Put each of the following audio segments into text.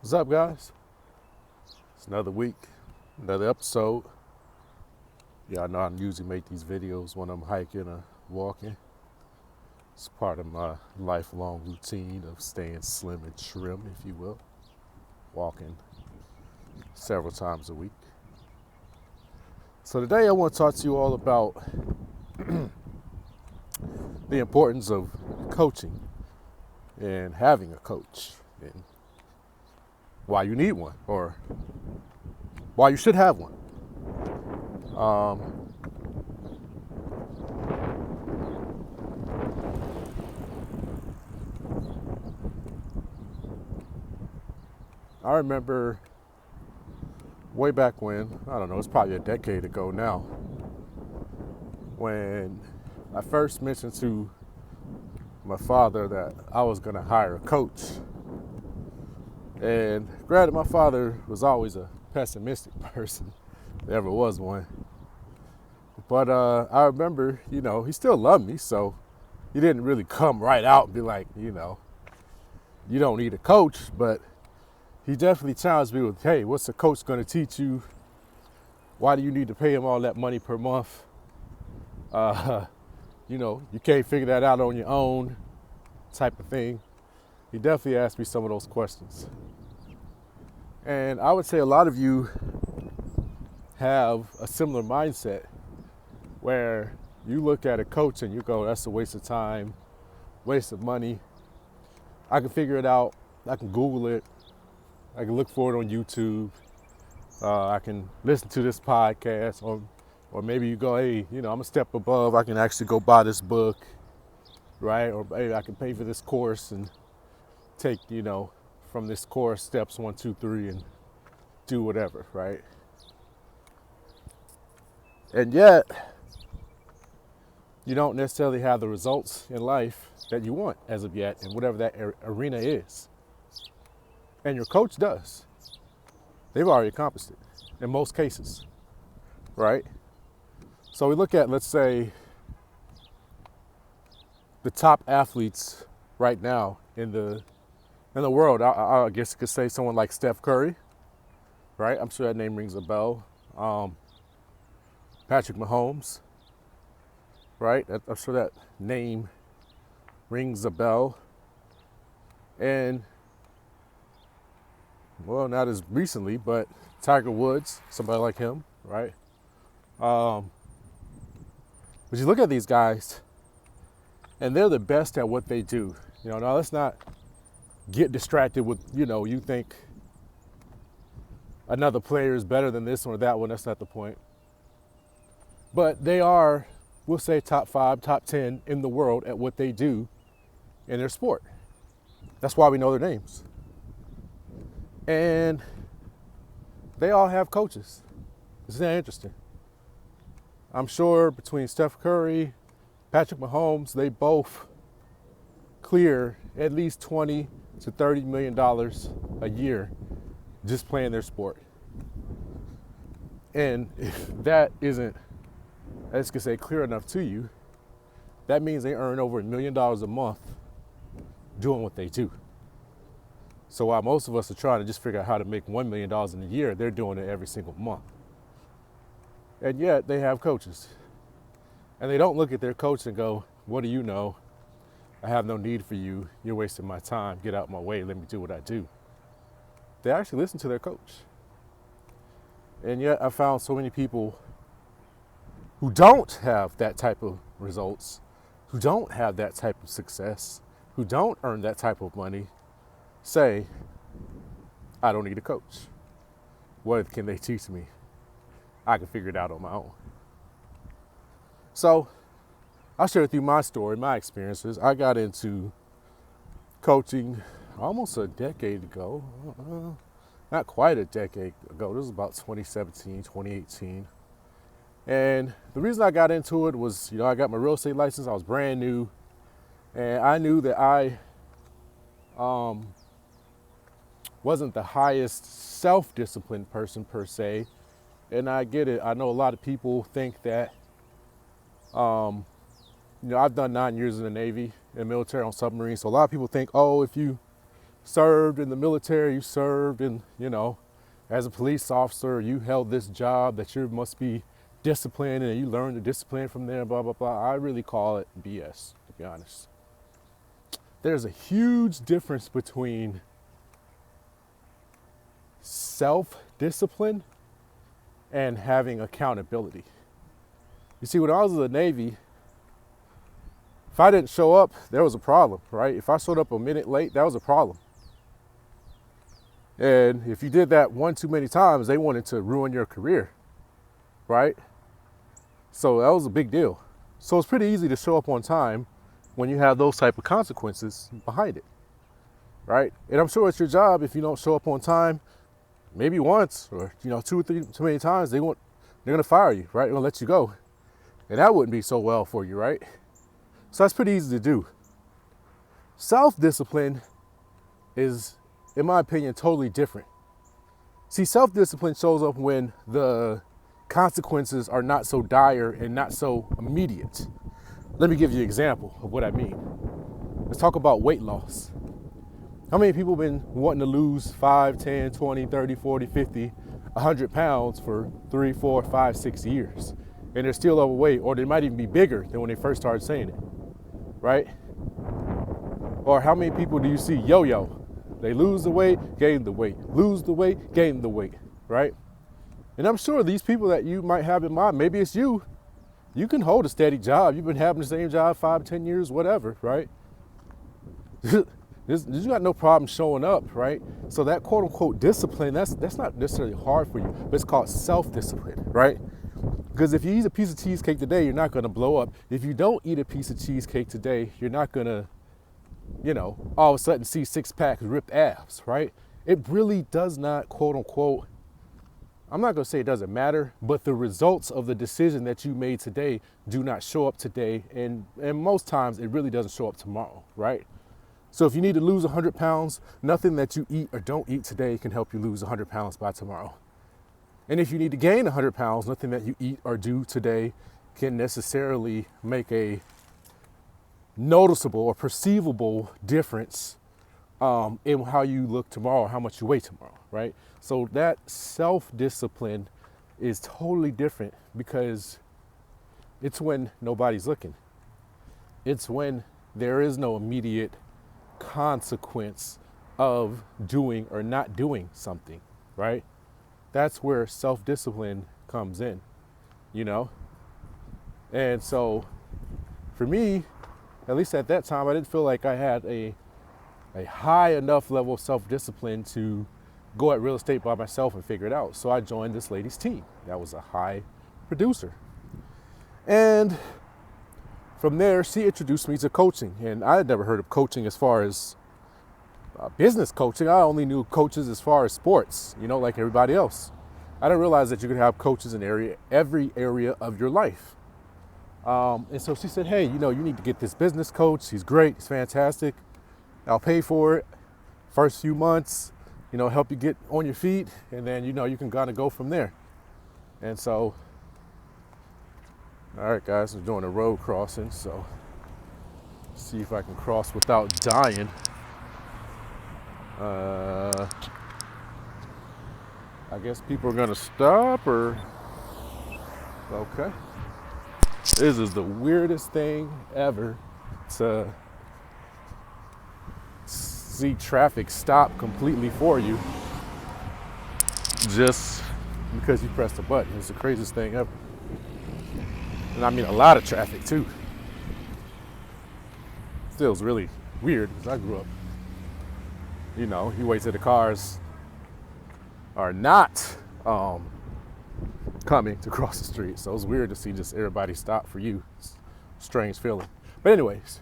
What's up, guys? It's another week, another episode. Y'all know I usually make these videos when I'm hiking or walking. It's part of my lifelong routine of staying slim and trim, if you will. Walking several times a week. So today I want to talk to you all about the importance of coaching and having a coach and why you need one or why you should have one. I remember way back when, I don't know, it's probably a decade ago now, when I first mentioned to my father that I was going to hire a coach. And granted, my father was always a pessimistic person, if there ever was one. But I remember, he still loved me, so he didn't really come right out and be like, you don't need a coach, but he definitely challenged me with, hey, what's the coach going to teach you? Why do you need to pay him all that money per month? You can't figure that out on your own, type of thing. He definitely asked me some of those questions. And I would say a lot of you have a similar mindset where you look at a coach and you go, that's a waste of time, waste of money. I can figure it out. I can Google it. I can look for it on YouTube. I can listen to this podcast, or maybe you go, hey, I'm a step above. I can actually go buy this book, right? Or hey, I can pay for this course and take, from this course steps 1, 2, 3 and do whatever, right? And yet, you don't necessarily have the results in life that you want as of yet in whatever that arena is. And your coach does. They've already accomplished it in most cases, right? So we look at, let's say, the top athletes right now in the world. I guess you could say someone like Steph Curry, right? I'm sure that name rings a bell. Patrick Mahomes, right? I'm sure that name rings a bell. And, well, not as recently, but Tiger Woods, somebody like him, right? But you look at these guys, and they're the best at what they do. Now let's not get distracted with, you think another player is better than this one or that one. That's not the point. But they are, we'll say, top 5, top 10 in the world at what they do in their sport. That's why we know their names. And they all have coaches. Isn't that interesting? I'm sure between Steph Curry, Patrick Mahomes, they both clear at least $20 to $30 million a year just playing their sport. And if that isn't, as I could say, clear enough to you, that means they earn over $1 million a month doing what they do. So while most of us are trying to just figure out how to make $1 million in a year, they're doing it every single month. And yet they have coaches. And they don't look at their coach and go, what do you know? I have no need for you. You're wasting my time. Get out my way. Let me do what I do. They actually listen to their coach. And yet I found so many people who don't have that type of results, who don't have that type of success, who don't earn that type of money, say, I don't need a coach. What can they teach me? I can figure it out on my own. So I'll share with you my story, my experiences. I got into coaching almost a decade ago. Not quite a decade ago. This was about 2017, 2018. And the reason I got into it was, I got my real estate license. I was brand new. And I knew that I wasn't the highest self-disciplined person per se. And I get it. I know a lot of people think that, I've done 9 years in the Navy, in the military on submarines. So a lot of people think, if you served in the military, you served in, as a police officer, you held this job that you must be disciplined and you learn the discipline from there, blah, blah, blah. I really call it BS, to be honest. There's a huge difference between self-discipline and having accountability. You see, when I was in the Navy, if I didn't show up, there was a problem, right? If I showed up a minute late, that was a problem. And if you did that one too many times, they wanted to ruin your career, right? So that was a big deal. So it's pretty easy to show up on time when you have those type of consequences behind it, right? And I'm sure it's your job if you don't show up on time, maybe once or, 2 or 3 too many times, they're gonna fire you, right? They're gonna let you go. And that wouldn't be so well for you, right? So that's pretty easy to do. Self-discipline is, in my opinion, totally different. See, self-discipline shows up when the consequences are not so dire and not so immediate. Let me give you an example of what I mean. Let's talk about weight loss. How many people have been wanting to lose 5, 10, 20, 30, 40, 50, 100 pounds for 3, 4, 5, 6 years? And they're still overweight, or they might even be bigger than when they first started saying it, right? Or how many people do you see yo-yo? They lose the weight, gain the weight, lose the weight, gain the weight, right? And I'm sure these people that you might have in mind, maybe it's you can hold a steady job. You've been having the same job 5, 10 years, whatever, right? You got no problem showing up, right? So that quote unquote discipline, that's not necessarily hard for you, but it's called self-discipline, right? Because if you eat a piece of cheesecake today, you're not gonna blow up. If you don't eat a piece of cheesecake today, you're not gonna, all of a sudden see 6-pack ripped abs, right? It really does not, quote unquote, I'm not gonna say it doesn't matter, but the results of the decision that you made today do not show up today. And most times it really doesn't show up tomorrow, right? So if you need to lose 100 pounds, nothing that you eat or don't eat today can help you lose 100 pounds by tomorrow. And if you need to gain 100 pounds, nothing that you eat or do today can necessarily make a noticeable or perceivable difference in how you look tomorrow, how much you weigh tomorrow, right? So that self-discipline is totally different because it's when nobody's looking. It's when there is no immediate consequence of doing or not doing something, right? That's where self-discipline comes in, And so for me, at least at that time, I didn't feel like I had a high enough level of self-discipline to go at real estate by myself and figure it out. So I joined this lady's team. That was a high producer. And from there, she introduced me to coaching. And I had never heard of coaching as far as business coaching. I only knew coaches as far as sports, like everybody else. I didn't realize that you could have coaches in every area of your life. And so she said, hey, you need to get this business coach. He's great. He's fantastic. I'll pay for it. First few months, help you get on your feet. And then, you can kind of go from there. And so, all right, guys, we're doing a road crossing. So see if I can cross without dying. I guess people are going to stop or, okay. This is the weirdest thing ever to see traffic stop completely for you just because you pressed a button. It's the craziest thing ever. And I mean a lot of traffic too. Still is really weird because I grew up, you wait till the cars are not coming to cross the street. So it's weird to see just everybody stop for you. It's a strange feeling. But anyways,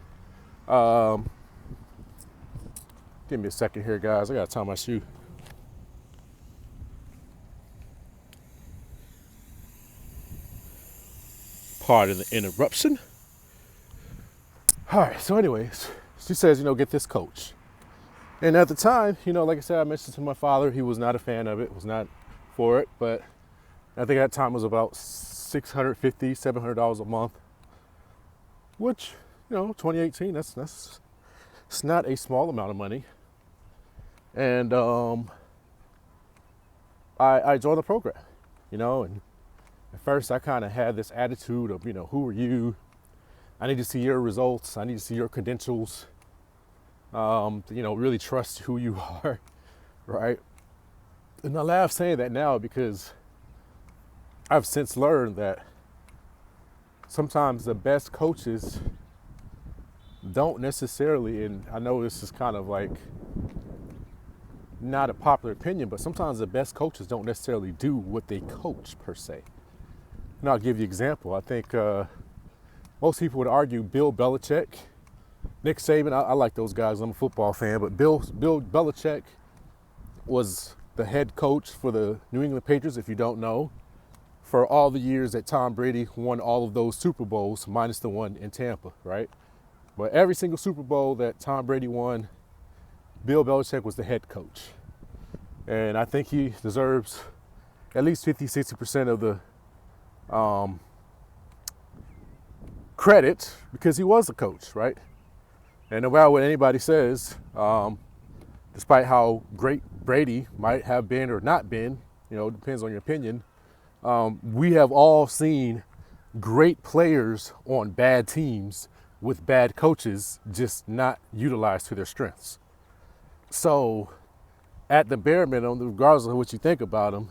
give me a second here, guys. I gotta tie my shoe. Pardon the interruption. All right, so anyways, she says, get this coach. And at the time, like I said, I mentioned to my father, he was not a fan of it, was not for it, but I think at that time it was about $650, $700 a month, which, 2018, that's not a small amount of money. And I joined the program, and at first I kind of had this attitude of, who are you? I need to see your results. I need to see your credentials. Really trust who you are, right? And I laugh saying that now because I've since learned that sometimes the best coaches don't necessarily, and I know this is kind of like not a popular opinion, but sometimes the best coaches don't necessarily do what they coach per se. And I'll give you an example. I think most people would argue Bill Belichick, Nick Saban. I like those guys. I'm a football fan, but Bill Belichick was the head coach for the New England Patriots, if you don't know, for all the years that Tom Brady won all of those Super Bowls, minus the one in Tampa, right? But every single Super Bowl that Tom Brady won, Bill Belichick was the head coach. And I think he deserves at least 50, 60% of the credit because he was the coach, right? And no matter what anybody says, despite how great Brady might have been or not been, it depends on your opinion, we have all seen great players on bad teams with bad coaches just not utilized to their strengths. So at the bare minimum, regardless of what you think about him,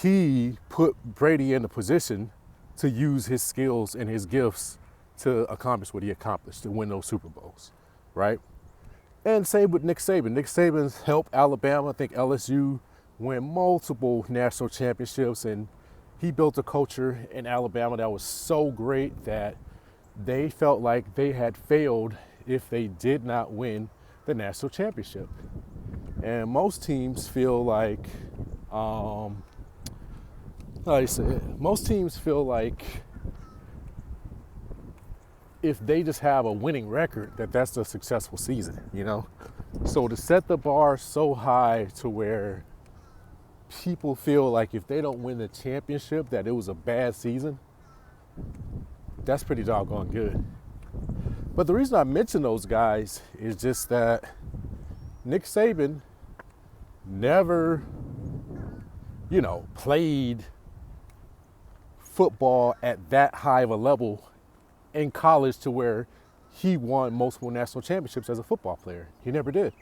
he put Brady in a position to use his skills and his gifts to accomplish what he accomplished, to win those Super Bowls, right? And same with Nick Saban. Nick Saban's helped Alabama, I think LSU, win multiple national championships, and he built a culture in Alabama that was so great that they felt like they had failed if they did not win the national championship. And most teams feel like, most teams feel like if they just have a winning record, that's a successful season, So to set the bar so high to where people feel like if they don't win the championship, that it was a bad season, that's pretty doggone good. But the reason I mention those guys is just that Nick Saban never, played football at that high of a level in college to where he won multiple national championships as a football player. He never did.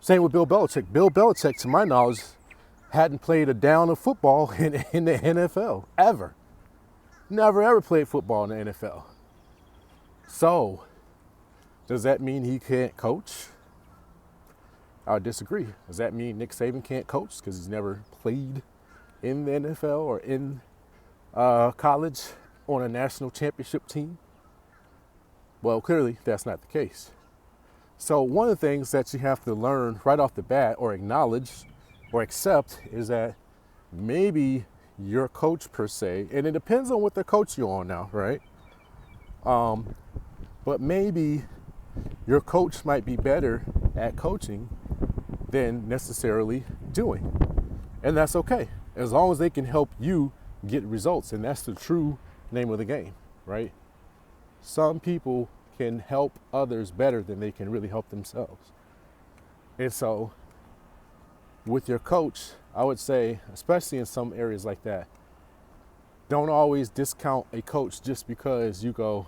Same with Bill Belichick. Bill Belichick, to my knowledge, hadn't played a down of football in the NFL, ever. Never, ever played football in the NFL. So, does that mean he can't coach? I disagree. Does that mean Nick Saban can't coach because he's never played in the NFL or in college on a national championship team? Well, clearly that's not the case. So one of the things that you have to learn right off the bat or acknowledge or accept is that maybe your coach per se, and it depends on what the coach you're on now, right? But maybe your coach might be better at coaching than necessarily doing. And that's okay, as long as they can help you get results. And that's the true name of the game, right? Some people can help others better than they can really help themselves. And so with your coach, I would say, especially in some areas like that, don't always discount a coach just because you go,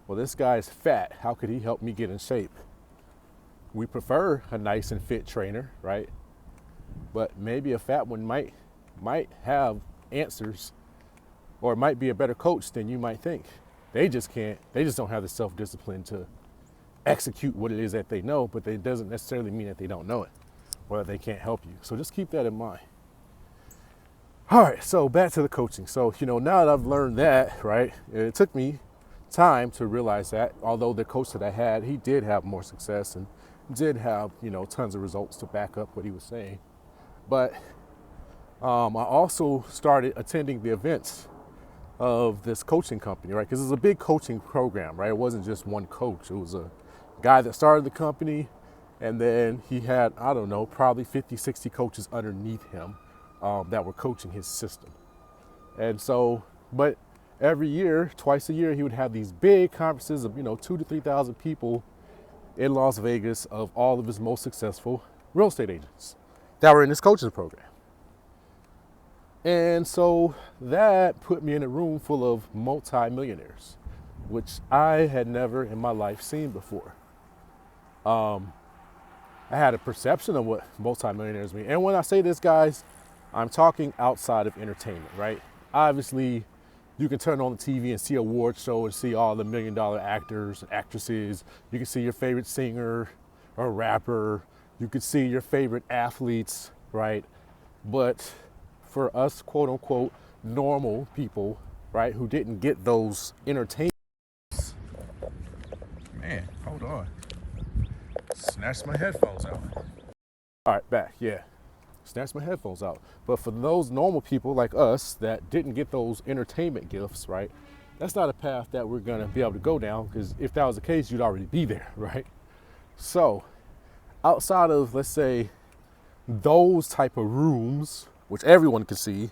well, this guy's fat. How could he help me get in shape? We prefer a nice and fit trainer, right? But maybe a fat one might have answers or might be a better coach than you might think. They just don't have the self-discipline to execute what it is that they know, but it doesn't necessarily mean that they don't know it or that they can't help you. So just keep that in mind. All right, so back to the coaching. So, now that I've learned that, right, it took me time to realize that, although the coach that I had, he did have more success and did have, tons of results to back up what he was saying. But I also started attending the events of this coaching company, right? Because it's a big coaching program, right? It wasn't just one coach. It was a guy that started the company, and then he had, I don't know, probably 50, 60 coaches underneath him that were coaching his system. And so, but every year, twice a year, he would have these big conferences of, 2,000 to 3,000 people in Las Vegas of all of his most successful real estate agents that were in his coaching program. And so that put me in a room full of multi-millionaires, which I had never in my life seen before. I had a perception of what multi-millionaires mean. And when I say this, guys, I'm talking outside of entertainment, right? Obviously, you can turn on the TV and see an award show and see all the $1 million actors and actresses. You can see your favorite singer or rapper. You could see your favorite athletes, right? But for us, quote unquote, normal people, right, who didn't get those entertainment. Man, hold on. Snatched my headphones out. All right, back, yeah. Snatched my headphones out. But for those normal people like us that didn't get those entertainment gifts, right, that's not a path that we're gonna be able to go down, because if that was the case, you'd already be there, right? So outside of, let's say, those type of rooms, which everyone could see,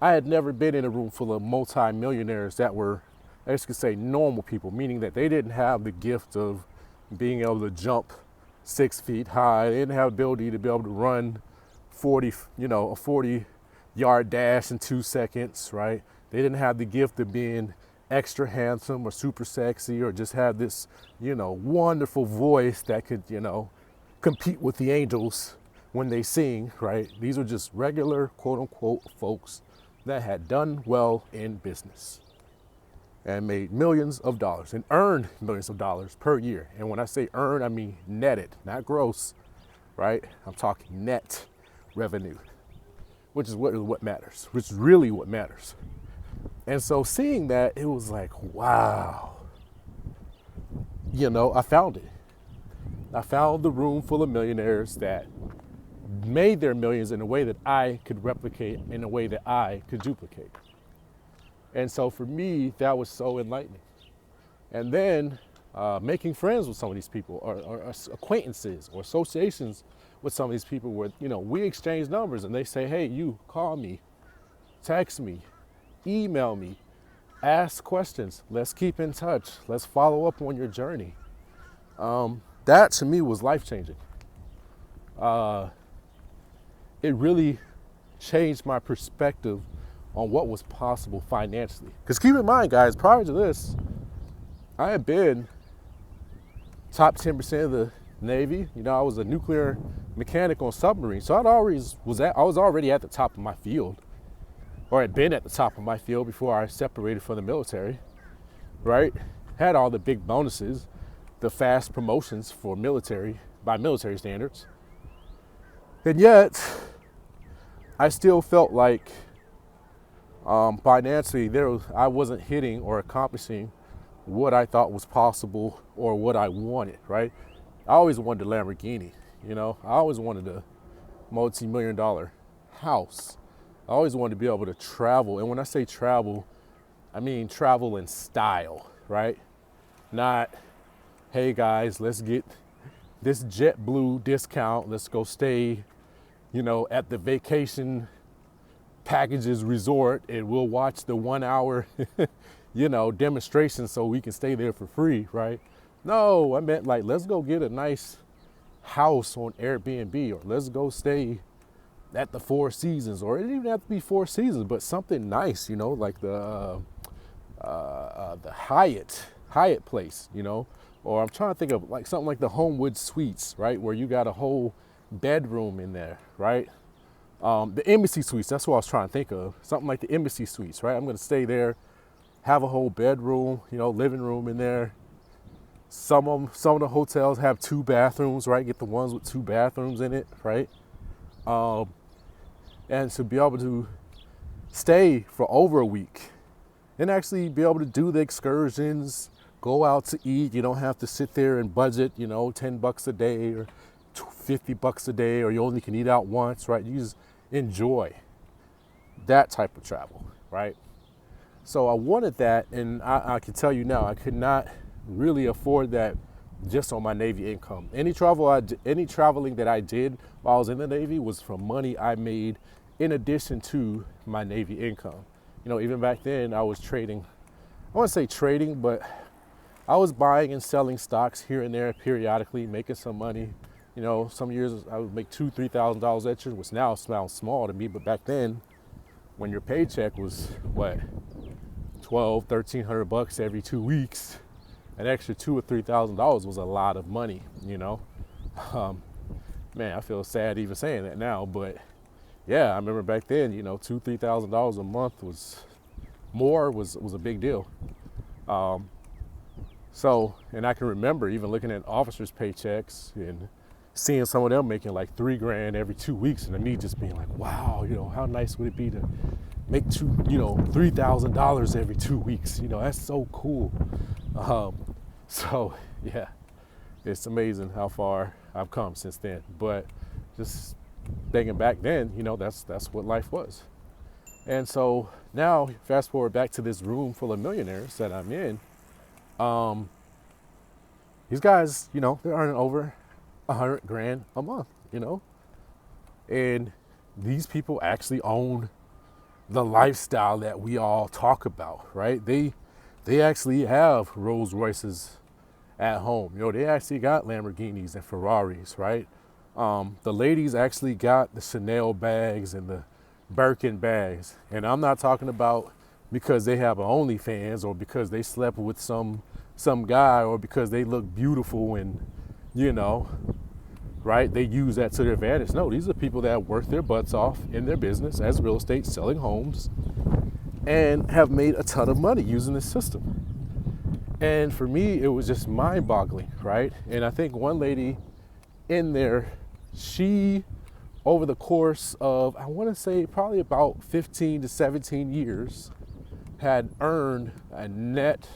I had never been in a room full of multi-millionaires that were, I guess you could say, normal people, meaning that they didn't have the gift of being able to jump 6 feet high. They didn't have the ability to be able to run a 40-yard dash in 2 seconds, right? They didn't have the gift of being extra handsome or super sexy, or just have this, wonderful voice that could, compete with the angels when they sing, right? These are just regular, quote unquote, folks that had done well in business and made millions of dollars and earned millions of dollars per year. And when I say earn, I mean netted, not gross, right? I'm talking net revenue, which is what matters, which is really what matters. And so seeing that, it was like, wow, I found it. I found the room full of millionaires that made their millions in a way that I could replicate, in a way that I could duplicate. And so for me, that was so enlightening. And then making friends with some of these people, or acquaintances or associations with some of these people where, we exchange numbers and they say, hey, you call me, text me, email me, ask questions. Let's keep in touch. Let's follow up on your journey. That to me was life-changing. It really changed my perspective on what was possible financially. Because keep in mind, guys, prior to this, I had been top 10% of the Navy. I was a nuclear mechanic on submarines. So I was already at the top of my field, or had been at the top of my field before I separated from the military, right? Had all the big bonuses, the fast promotions for military, by military standards. And yet, I still felt like financially, I wasn't hitting or accomplishing what I thought was possible or what I wanted, right? I always wanted a Lamborghini, I always wanted a multi-million-dollar house. I always wanted to be able to travel. And when I say travel, I mean travel in style, right? Not, hey guys, let's get this JetBlue discount. Let's go stay, at the vacation packages resort, and we'll watch the 1 hour, demonstration so we can stay there for free, right? No, I meant like, let's go get a nice house on Airbnb, or let's go stay at the Four Seasons, or it didn't even have to be Four Seasons, but something nice, like the Hyatt place, or I'm trying to think of like something like the Homewood Suites, right? Where you got a whole bedroom in there, right? The Embassy Suites, that's what I was trying to think of. Something like the Embassy Suites, right? I'm gonna stay there, have a whole bedroom, living room in there. Some of the hotels have 2 bathrooms, right? Get the ones with 2 bathrooms in it, right? And to be able to stay for over a week and actually be able to do the excursions, go out to eat. You don't have to sit there and budget, $10 a day or $50 a day, or you only can eat out once, right? You just enjoy that type of travel, right? So I wanted that, and I can tell you now, I could not really afford that just on my Navy income. Any traveling that I did while I was in the Navy was from money I made in addition to my Navy income. Even back then I was trading, I wouldn't say trading, but I was buying and selling stocks here and there periodically, making some money. You know, some years I would make $2,000-$3,000 extra, which now sounds small to me, but back then, when your paycheck was what, 1,200-1,300 bucks every 2 weeks, an extra $2,000 or $3,000 was a lot of money. You know, man, I feel sad even saying that now, but yeah, I remember back then, you know, $2,000-$3,000 a month was a big deal. So, and I can remember even looking at officers' paychecks and seeing some of them making like $3,000 every 2 weeks, and me just being like, wow, you know, how nice would it be to make $3,000 every 2 weeks? You know, that's so cool. So yeah, it's amazing how far I've come since then. But just thinking back then, you know, that's what life was. And so now, fast forward back to this room full of millionaires that I'm in. These guys, you know, they're earning over $100,000 a month, you know, and these people actually own the lifestyle that we all talk about, right? They actually have Rolls Royces at home. You know, they actually got Lamborghinis and Ferraris, right? The ladies actually got the Chanel bags and the Birkin bags. And I'm not talking about because they have an OnlyFans or because they slept with some guy or because they look beautiful and, you know, right? They use that to their advantage. No, these are people that work their butts off in their business as real estate, selling homes, and have made a ton of money using this system. And for me, it was just mind-boggling, right? And I think one lady in there, she, over the course of, I want to say probably about 15 to 17 years, had earned a net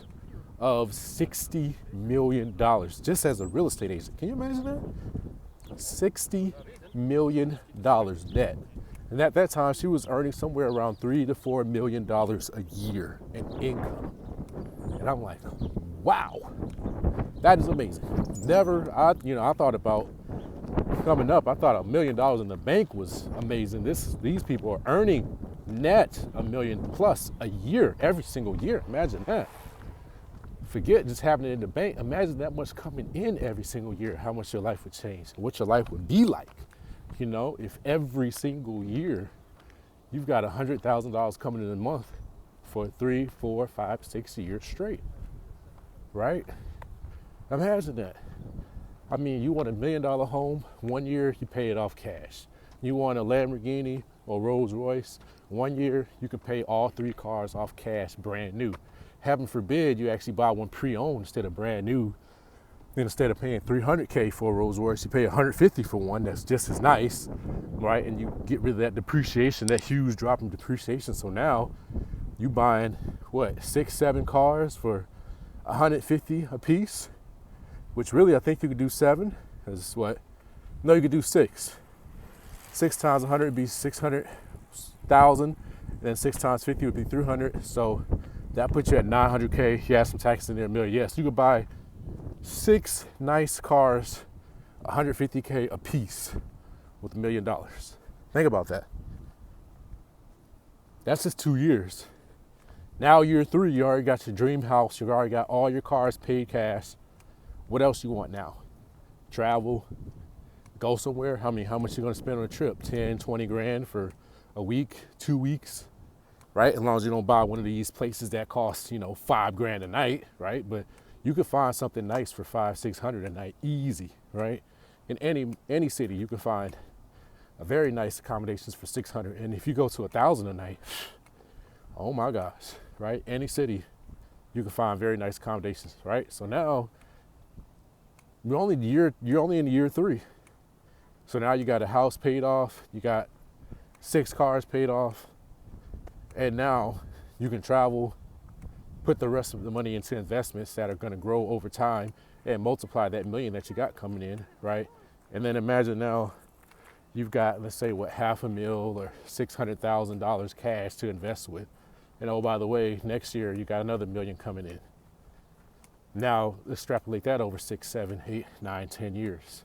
of $60 million just as a real estate agent. Can you imagine that? $60 million net. And at that time, she was earning somewhere around $3 to $4 million a year in income. And I'm like, wow, that is amazing. I thought about coming up, I thought $1 million in the bank was amazing. These people are earning net $1 million plus a year, every single year. Imagine that. Forget just having it in the bank. Imagine that much coming in every single year, how much your life would change, what your life would be like. You know, if every single year you've got $100,000 coming in a month for 3, 4, 5, 6 years straight, right? Imagine that. I mean, you want $1 million home, 1 year you pay it off cash. You want a Lamborghini or Rolls Royce, 1 year you can pay all 3 cars off cash, brand new. Heaven forbid you actually buy one pre-owned instead of brand new. Then instead of paying $300K for a Rolls Royce, you pay $150 for one that's just as nice, right? And you get rid of that depreciation, that huge drop in depreciation. So now you buying what, 6, 7 cars for $150 a piece, which really I think you could do 7. Because what? No, you could do 6. 6 times 100 would be 600,000, and then 6 times 50 would be 300. So that puts you at $900K. You add some taxes in there, $1 million. Yes, you could buy 6 nice cars, $150K a piece with $1 million. Think about that. That's just 2 years. Now year 3, you already got your dream house. You already got all your cars paid cash. What else you want now? Travel, go somewhere. How much you gonna spend on a trip? 10, 20 grand for a week, 2 weeks, right? As long as you don't buy one of these places that cost, $5 grand a night, right? But you could find something nice for 500-600 a night, easy, right? In any city, you can find a very nice accommodations for 600. And if you go to 1,000 a night, oh my gosh, right? Any city, you can find very nice accommodations, right? So now you're only in year 3. So now you got a house paid off, you got 6 cars paid off, and now you can travel, put the rest of the money into investments that are going to grow over time and multiply that $1 million that you got coming in, right? And then imagine now you've got, let's say, $500,000 or $600,000 cash to invest with. And oh, by the way, next year you got another $1 million coming in. Now extrapolate that over 6, 7, 8, 9, 10 years.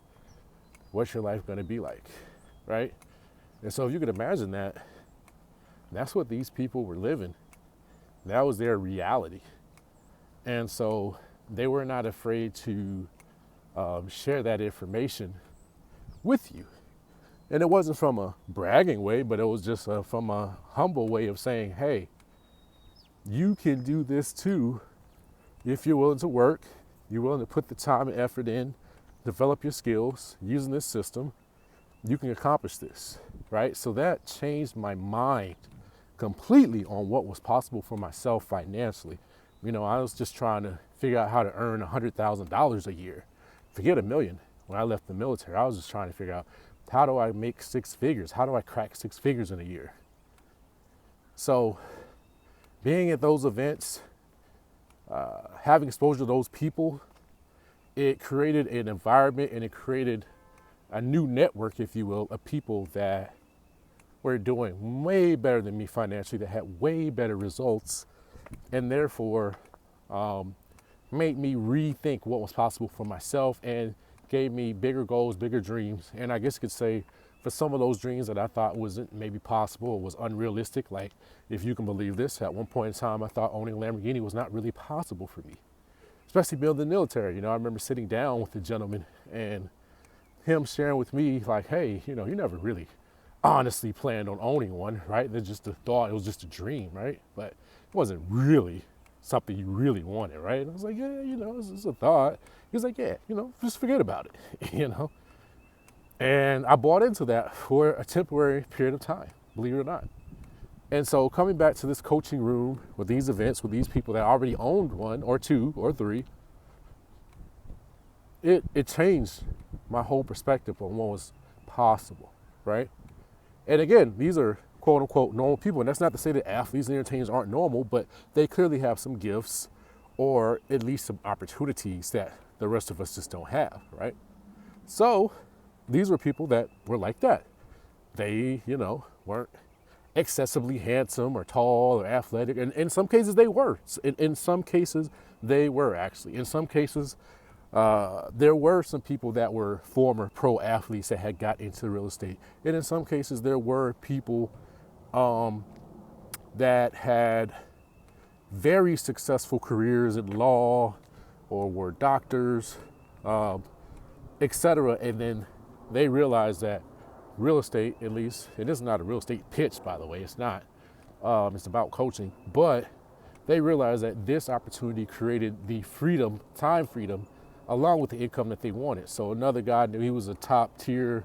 What's your life going to be like, right? And so if you could imagine that, that's what these people were living. That was their reality. And so they were not afraid to share that information with you. And it wasn't from a bragging way, but it was just from a humble way of saying, hey, you can do this too if you're willing to work, you're willing to put the time and effort in, develop your skills using this system, you can accomplish this, right? So that changed my mind completely on what was possible for myself financially. You know, I was just trying to figure out how to earn $100,000 a year. Forget $1 million. When I left the military, I was just trying to figure out, how do I make six figures? How do I crack six figures in a year? So being at those events, having exposure to those people, it created an environment and it created a new network, if you will, of people that were doing way better than me financially, that had way better results, and therefore made me rethink what was possible for myself and gave me bigger goals, bigger dreams. And I guess you could say for some of those dreams that I thought wasn't maybe possible or was unrealistic, like if you can believe this, at one point in time I thought owning a Lamborghini was not really possible for me, especially being in the military. You know, I remember sitting down with the gentleman and him sharing with me like, hey, you know, you never really honestly planned on owning one, right? There's just a thought, it was just a dream, right? But it wasn't really something you really wanted, right? And I was like, yeah, you know, it's a thought. He was like, yeah, you know, just forget about it, you know? And I bought into that for a temporary period of time, believe it or not. And so coming back to this coaching room with these events, with these people that already owned one or two or three, it changed my whole perspective on what was possible, right? And again, these are quote unquote normal people. And that's not to say that athletes and entertainers aren't normal, but they clearly have some gifts or at least some opportunities that the rest of us just don't have, right? So these were people that were like that. They, you know, weren't excessively handsome or tall or athletic. And in some cases they were. In some cases they were actually. In some cases, there were some people that were former pro athletes that had got into real estate. And in some cases there were people that had very successful careers in law or were doctors, etc. And then they realized that real estate, at least, and this is not a real estate pitch, by the way, it's not, it's about coaching, but they realized that this opportunity created the freedom, time freedom, along with the income that they wanted. So another guy knew he was a top tier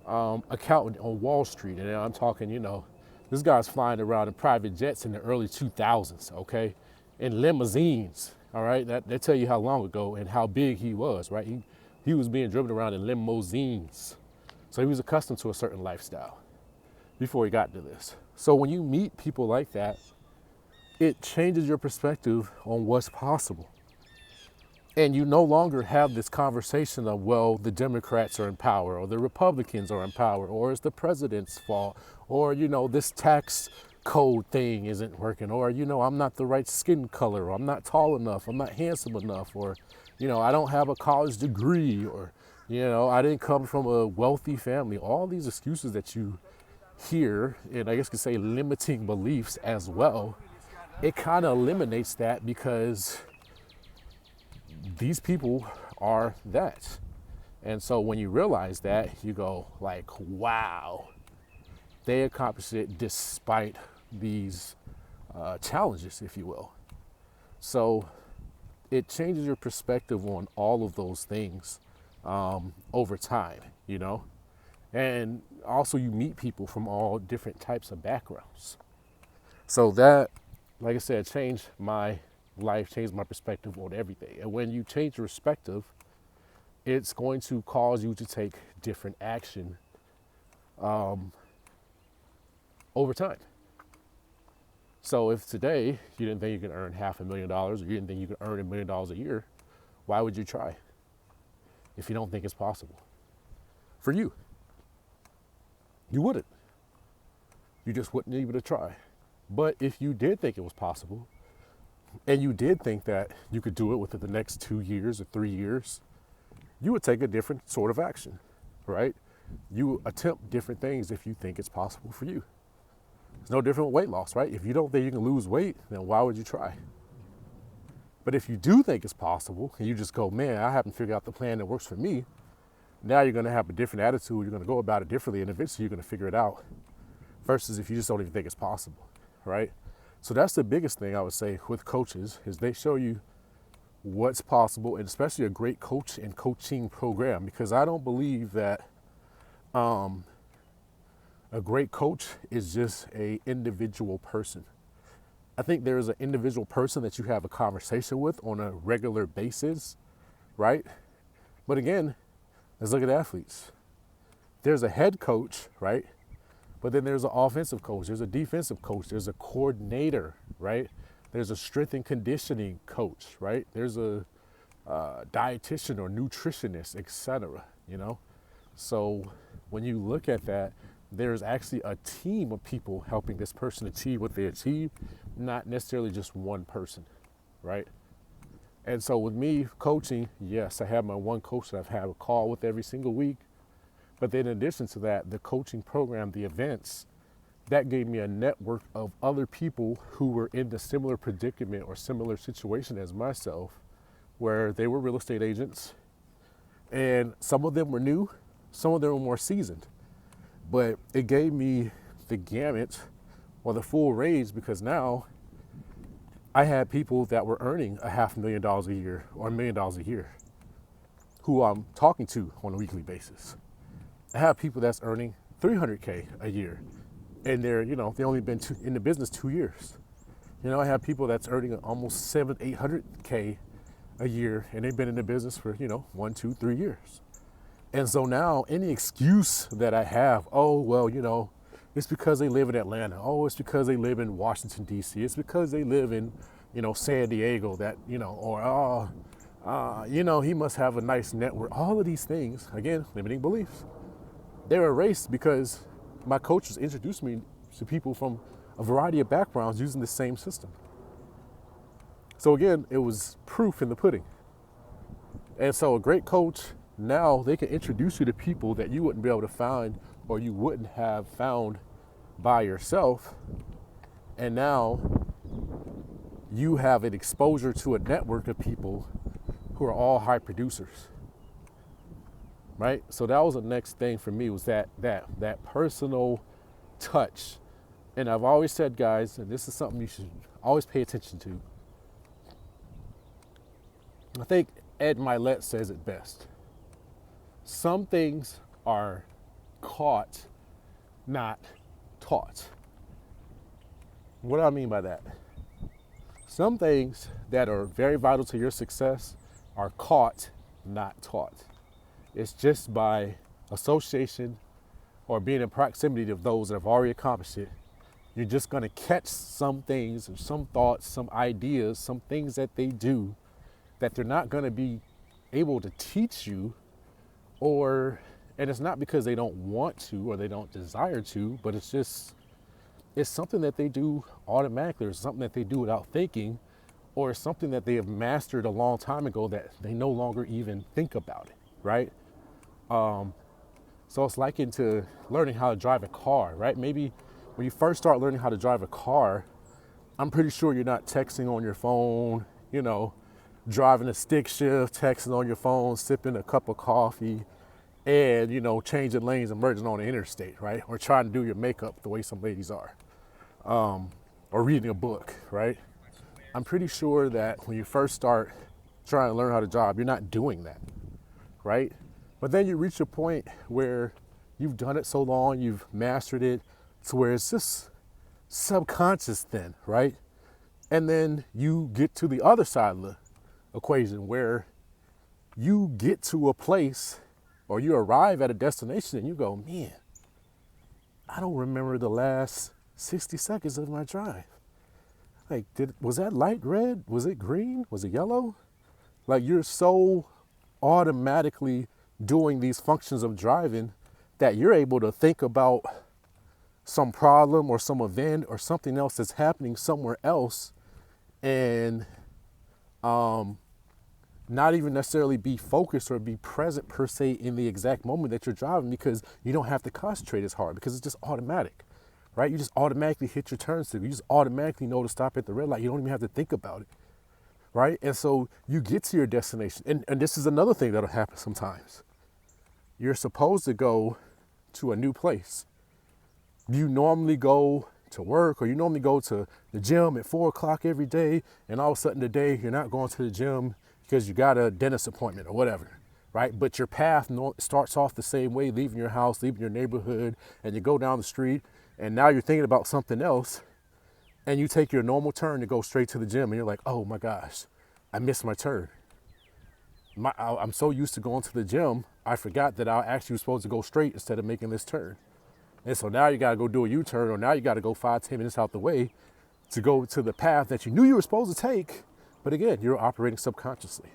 accountant on Wall Street. And I'm talking, you know, this guy's flying around in private jets in the early 2000s, okay? In limousines, all right? That tell you how long ago and how big he was, right? He was being driven around in limousines. So he was accustomed to a certain lifestyle before he got into this. So when you meet people like that, it changes your perspective on what's possible. And you no longer have this conversation of, well, the Democrats are in power or the Republicans are in power or it's the president's fault or, you know, this tax code thing isn't working or, you know, I'm not the right skin color or I'm not tall enough, I'm not handsome enough or, you know, I don't have a college degree or, you know, I didn't come from a wealthy family. All these excuses that you hear, and I guess you could say limiting beliefs as well, it kind of eliminates that because these people are that. And so when you realize that, you go like, wow, they accomplished it despite these challenges, if you will. So it changes your perspective on all of those things over time, you know? And also you meet people from all different types of backgrounds. So that, like I said, changed my life, changed my perspective on everything. And when you change your perspective, it's going to cause you to take different action over time. So if today you didn't think you could earn $500,000 or you didn't think you could earn $1 million a year, why would you try if you don't think it's possible? For you, you wouldn't. You just wouldn't be able to try. But if you did think it was possible, and you did think that you could do it within the next 2 years or 3 years, you would take a different sort of action, right? You attempt different things if you think it's possible for you. It's no different with weight loss, right? If you don't think you can lose weight, then why would you try? But if you do think it's possible and you just go, man, I haven't figured out the plan that works for me, now you're going to have a different attitude. You're going to go about it differently, and eventually you're going to figure it out versus if you just don't even think it's possible, right? So that's the biggest thing I would say with coaches is they show you what's possible, and especially a great coach and coaching program, because I don't believe that a great coach is just a individual person. I think there is an individual person that you have a conversation with on a regular basis, right? But again, let's look at athletes. There's a head coach, right? But then there's an offensive coach, there's a defensive coach, there's a coordinator, right? There's a strength and conditioning coach, right? There's a dietitian or nutritionist, etc. You know? So when you look at that, there's actually a team of people helping this person achieve what they achieve, not necessarily just one person, right? And so with me coaching, yes, I have my one coach that I've had a call with every single week. But then in addition to that, the coaching program, the events, that gave me a network of other people who were in the similar predicament or similar situation as myself, where they were real estate agents. And some of them were new, some of them were more seasoned. But it gave me the gamut or the full range, because now I had people that were earning $500,000 a year or $1 million a year who I'm talking to on a weekly basis. I have people that's earning $300K a year, and they only been in the business 2 years. I have people that's earning almost $700-800K a year, and they've been in the business for 1, 2, 3 years. And so now any excuse that I have, it's because they live in Atlanta. Oh, it's because they live in Washington, D.C. It's because they live in, San Diego he must have a nice network. All of these things, again, limiting beliefs. They're erased because my coaches introduced me to people from a variety of backgrounds using the same system. So again, it was proof in the pudding. And so a great coach, now they can introduce you to people that you wouldn't be able to find or you wouldn't have found by yourself. And now you have an exposure to a network of people who are all high producers. Right? So that was the next thing for me, was that personal touch. And I've always said, guys, and this is something you should always pay attention to. I think Ed Milet says it best. Some things are caught, not taught. What do I mean by that? Some things that are very vital to your success are caught, not taught. It's just by association or being in proximity of those that have already accomplished it. You're just going to catch some things, or some thoughts, some ideas, some things that they do that they're not going to be able to teach you, and it's not because they don't want to or they don't desire to, but it's something that they do automatically, or something that they do without thinking, or something that they have mastered a long time ago that they no longer even think about it, right? So it's likened to learning how to drive a car, right? Maybe when you first start learning how to drive a car, I'm pretty sure you're not texting on your phone, driving a stick shift, texting on your phone, sipping a cup of coffee, and, changing lanes and merging on the interstate, right? Or trying to do your makeup the way some ladies are, or reading a book, right? I'm pretty sure that when you first start trying to learn how to drive, you're not doing that, right? But then you reach a point where you've done it so long, you've mastered it to where it's just subconscious then, right? And then you get to the other side of the equation where you get to a place or you arrive at a destination and you go, man, I don't remember the last 60 seconds of my drive. Like, was that light red? Was it green? Was it yellow? Like, you're so automatically doing these functions of driving that you're able to think about some problem or some event or something else that's happening somewhere else, and not even necessarily be focused or be present per se in the exact moment that you're driving, because you don't have to concentrate as hard because it's just automatic, right? You just automatically hit your turn signal. You just automatically know to stop at the red light. You don't even have to think about it. right? And so you get to your destination. And this is another thing that'll happen sometimes. You're supposed to go to a new place. You normally go to work or you normally go to the gym at 4 o'clock every day, and all of a sudden today you're not going to the gym because you got a dentist appointment or whatever, right? But your path starts off the same way, leaving your house, leaving your neighborhood, and you go down the street, and now you're thinking about something else, and you take your normal turn to go straight to the gym, and you're like, oh my gosh, I missed my turn. I'm so used to going to the gym, I forgot that I actually was supposed to go straight instead of making this turn. And so now you got to go do a U-turn, or now you got to go 5-10 minutes out the way to go to the path that you knew you were supposed to take. But again, you're operating subconsciously,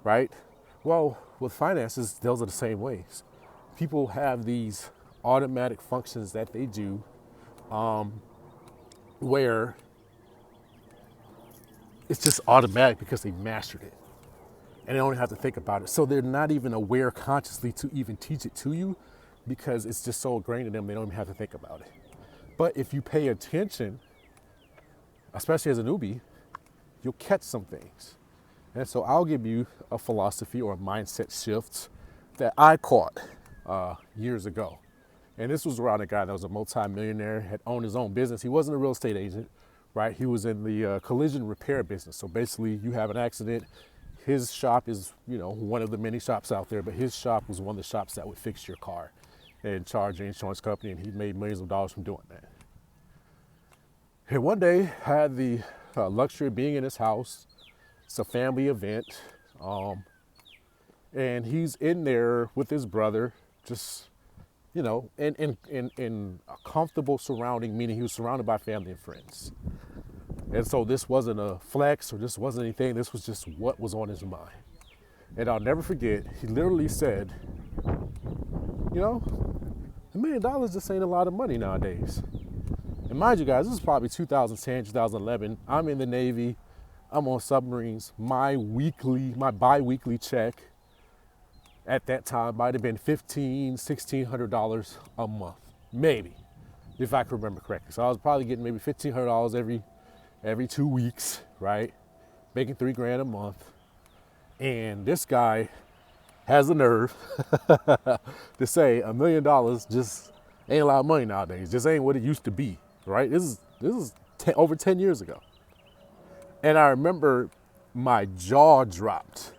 right? Well, with finances, those are the same ways. People have these automatic functions that they do where it's just automatic because they mastered it. And they don't have to think about it. So they're not even aware consciously to even teach it to you because it's just so ingrained in them, they don't even have to think about it. But if you pay attention, especially as a newbie, you'll catch some things. And so I'll give you a philosophy or a mindset shift that I caught years ago. And this was around a guy that was a multi-millionaire, had owned his own business. He wasn't a real estate agent, right? He was in the collision repair business. So basically you have an accident. His shop is, one of the many shops out there, but his shop was one of the shops that would fix your car and charge the insurance company, and he made millions of dollars from doing that. And one day, I had the luxury of being in his house. It's a family event, and he's in there with his brother, just, in a comfortable surrounding, meaning he was surrounded by family and friends. And so this wasn't a flex or this wasn't anything. This was just what was on his mind. And I'll never forget, he literally said, $1 million just ain't a lot of money nowadays. And mind you guys, this is probably 2010, 2011. I'm in the Navy. I'm on submarines. My bi-weekly check at that time might have been $1,500, $1,600 a month. Maybe, if I can remember correctly. So I was probably getting maybe $1,500 every 2 weeks, right? Making $3,000 a month. And this guy has the nerve to say $1 million just ain't a lot of money nowadays. Just ain't what it used to be, right? This is over 10 years ago. And I remember my jaw dropped,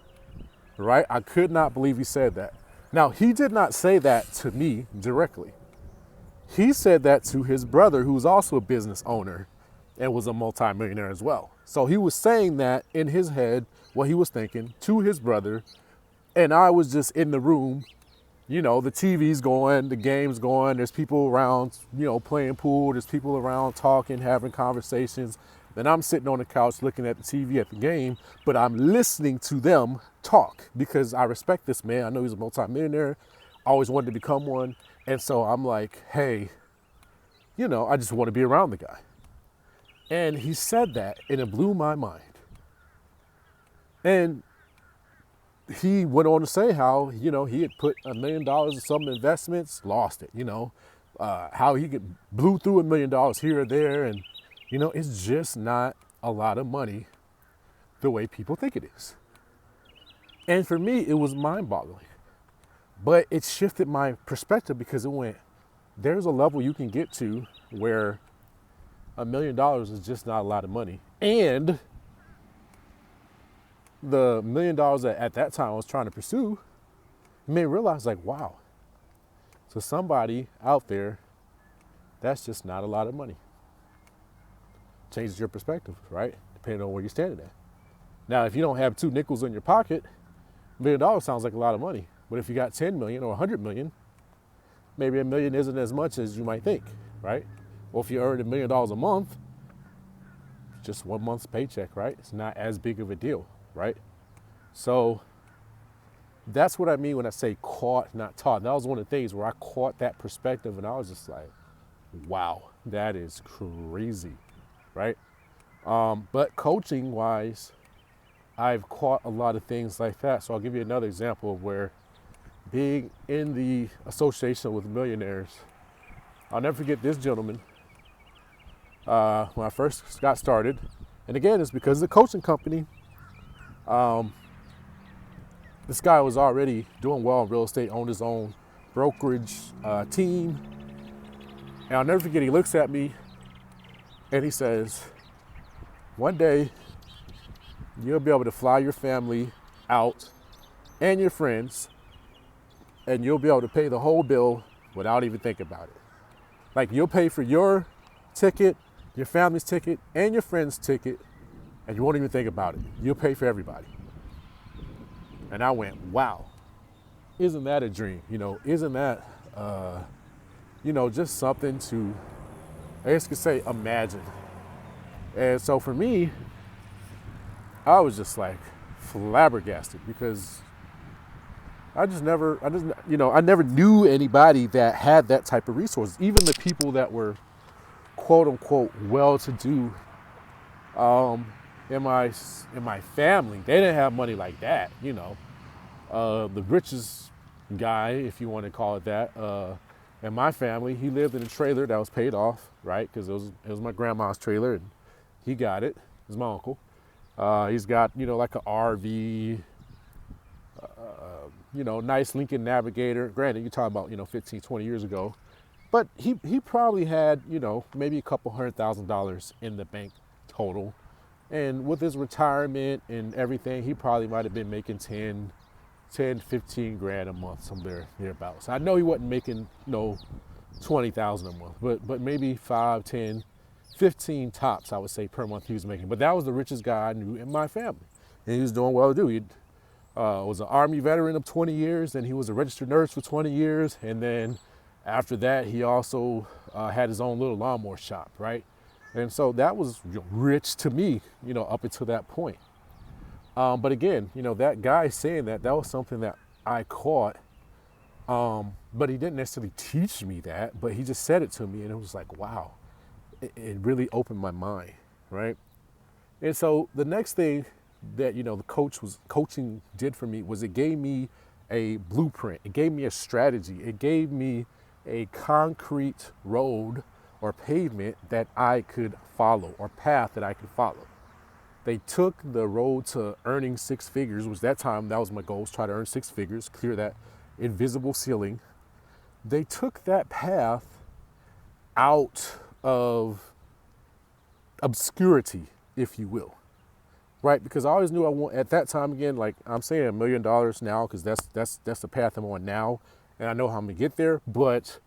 right? I could not believe he said that. Now, he did not say that to me directly. He said that to his brother, who was also a business owner and was a multimillionaire as well. So he was saying that in his head, what he was thinking, to his brother. And I was just in the room, the TV's going, the game's going, there's people around, playing pool, there's people around talking, having conversations. Then I'm sitting on the couch looking at the TV at the game, but I'm listening to them talk because I respect this man. I know he's a multimillionaire. I always wanted to become one. And so I'm like, hey, I just want to be around the guy. And he said that, and it blew my mind. And he went on to say how, he had put $1 million in some investments, lost it, how he blew through $1 million here or there. And, it's just not a lot of money the way people think it is. And for me, it was mind-boggling. But it shifted my perspective because it went, there's a level you can get to where $1 million is just not a lot of money. And the $1 million that at that time I was trying to pursue made me realize, like, wow. So somebody out there, that's just not a lot of money. Changes your perspective, right? Depending on where you're standing at. Now, if you don't have 2 nickels in your pocket, $1 million sounds like a lot of money. But if you got 10 million or 100 million, maybe $1 million isn't as much as you might think, right? Or if you earn $1 million a month, just 1 month's paycheck, right? It's not as big of a deal, right? So that's what I mean when I say caught, not taught. And that was one of the things where I caught that perspective and I was just like, wow, that is crazy, right? But coaching wise, I've caught a lot of things like that. So I'll give you another example of where being in the association with millionaires, I'll never forget this gentleman. When I first got started, And again, it's because the coaching company, um, this guy was already doing well in real estate, owned his own brokerage team. And I'll never forget, he looks at me and he says, one day you'll be able to fly your family out and your friends, and you'll be able to pay the whole bill without even thinking about it. Like, you'll pay for your ticket, your family's ticket, and your friend's ticket, and you won't even think about it. You'll pay for everybody. And I went, wow, isn't that a dream? Isn't that, just something to, I guess you could say, imagine. And so for me, I was just like flabbergasted, because I never knew anybody that had that type of resources. Even the people that were quote unquote well-to-do in my family, they didn't have money like that. The richest guy, if you want to call it that, in my family, he lived in a trailer that was paid off, right? Because it was my grandma's trailer, and he got it. It was my uncle. He's got like an RV. Nice Lincoln Navigator. Granted, you're talking about, 15, 20 years ago. But he probably had, maybe a couple $100,000 in the bank total. And with his retirement and everything, he probably might have been making 10, 15 grand a month, somewhere thereabouts. I know he wasn't making, 20,000 a month, but maybe 5, 10, 15 tops, I would say, per month he was making. But that was the richest guy I knew in my family. And he was doing well to do. He was an Army veteran of 20 years, and he was a registered nurse for 20 years. And then after that, he also had his own little lawnmower shop, right? And so that was rich to me, up until that point. But again, that guy saying that was something that I caught. But he didn't necessarily teach me that, but he just said it to me, and it was like, wow, it really opened my mind, right? And so the next thing that, the coaching did for me was it gave me a blueprint. It gave me a strategy. It gave me a concrete road or pavement that I could follow, or path that I could follow. They took the road to earning 6 figures, which that time, that was my goal, was try to earn 6 figures, clear that invisible ceiling. They took that path out of obscurity, if you will. Right, because I always knew I want, at that time, again, like I'm saying, $1 million now, because that's the path I'm on now, and I know how I'm gonna get there. But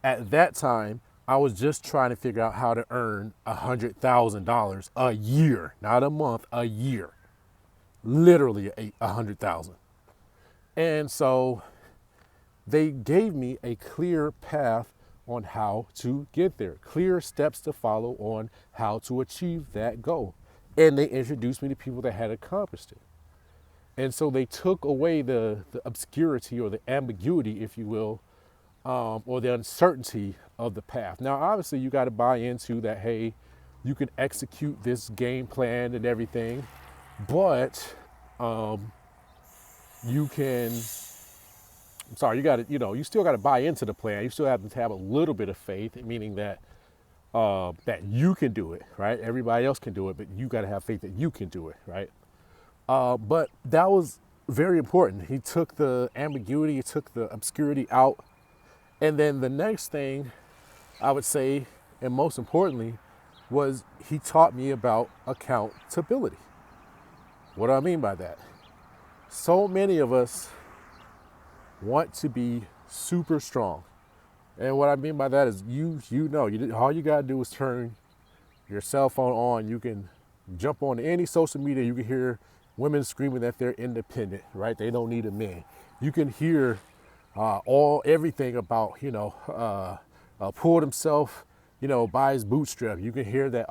at that time, I was just trying to figure out how to earn $100,000 a year, not a month, a year, literally 100,000. And so they gave me a clear path on how to get there, clear steps to follow on how to achieve that goal. And they introduced me to people that had accomplished it. And so they took away the obscurity or the ambiguity, if you will, or the uncertainty of the path. Now, obviously, you got to buy into that, hey, you can execute this game plan and everything, but you still got to buy into the plan. You still have to have a little bit of faith, meaning that you can do it, right? Everybody else can do it, but you got to have faith that you can do it, right? But that was very important. He took the ambiguity, he took the obscurity out. And then the next thing I would say, and most importantly, was he taught me about accountability. What do I mean by that? So many of us want to be super strong. And what I mean by that is all you gotta do is turn your cell phone on. You can jump on any social media. You can hear women screaming that they're independent, right? They don't need a man. You can hear everything about, pulled himself, by his bootstrap. You can hear that,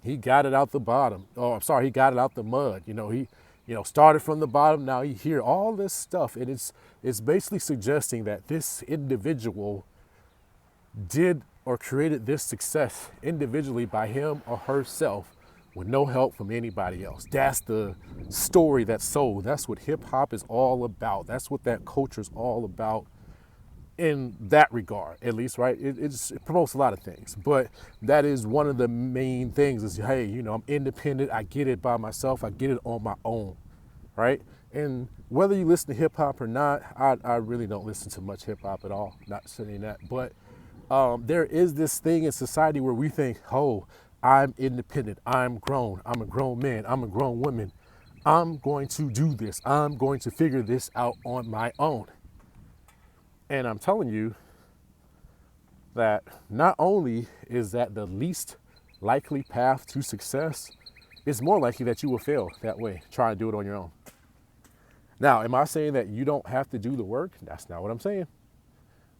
he got it out the bottom. He got it out the mud. He started from the bottom. Now you hear all this stuff. And it's basically suggesting that this individual did or created this success individually by him or herself with no help from anybody else. That's the story that's sold. That's what hip hop is all about. That's what that culture is all about. in that regard, at least, right? It promotes a lot of things, but that is one of the main things is, hey, I'm independent. I get it by myself. I get it on my own, right? And whether you listen to hip hop or not, I really don't listen to much hip hop at all. Not saying that, but there is this thing in society where we think, oh, I'm independent. I'm grown. I'm a grown man. I'm a grown woman. I'm going to do this. I'm going to figure this out on my own. And I'm telling you that not only is that the least likely path to success, it's more likely that you will fail that way, trying to do it on your own. Now, am I saying that you don't have to do the work? That's not what I'm saying.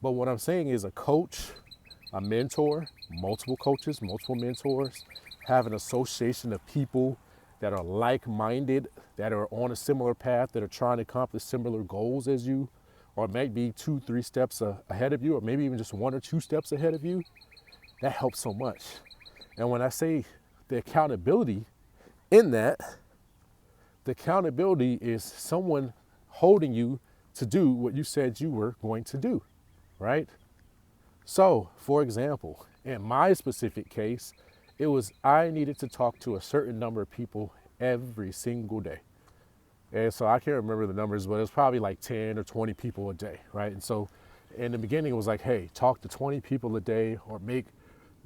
But what I'm saying is a coach, a mentor, multiple coaches, multiple mentors, have an association of people that are like-minded, that are on a similar path, that are trying to accomplish similar goals as you, or maybe 2-3 steps ahead of you, or maybe even just 1 or 2 steps ahead of you, that helps so much. And when I say the accountability in that, the accountability is someone holding you to do what you said you were going to do, right? So, for example, in my specific case, it was I needed to talk to a certain number of people every single day. And so I can't remember the numbers, but it was probably like 10 or 20 people a day, right? And so in the beginning, it was like, hey, talk to 20 people a day, or make,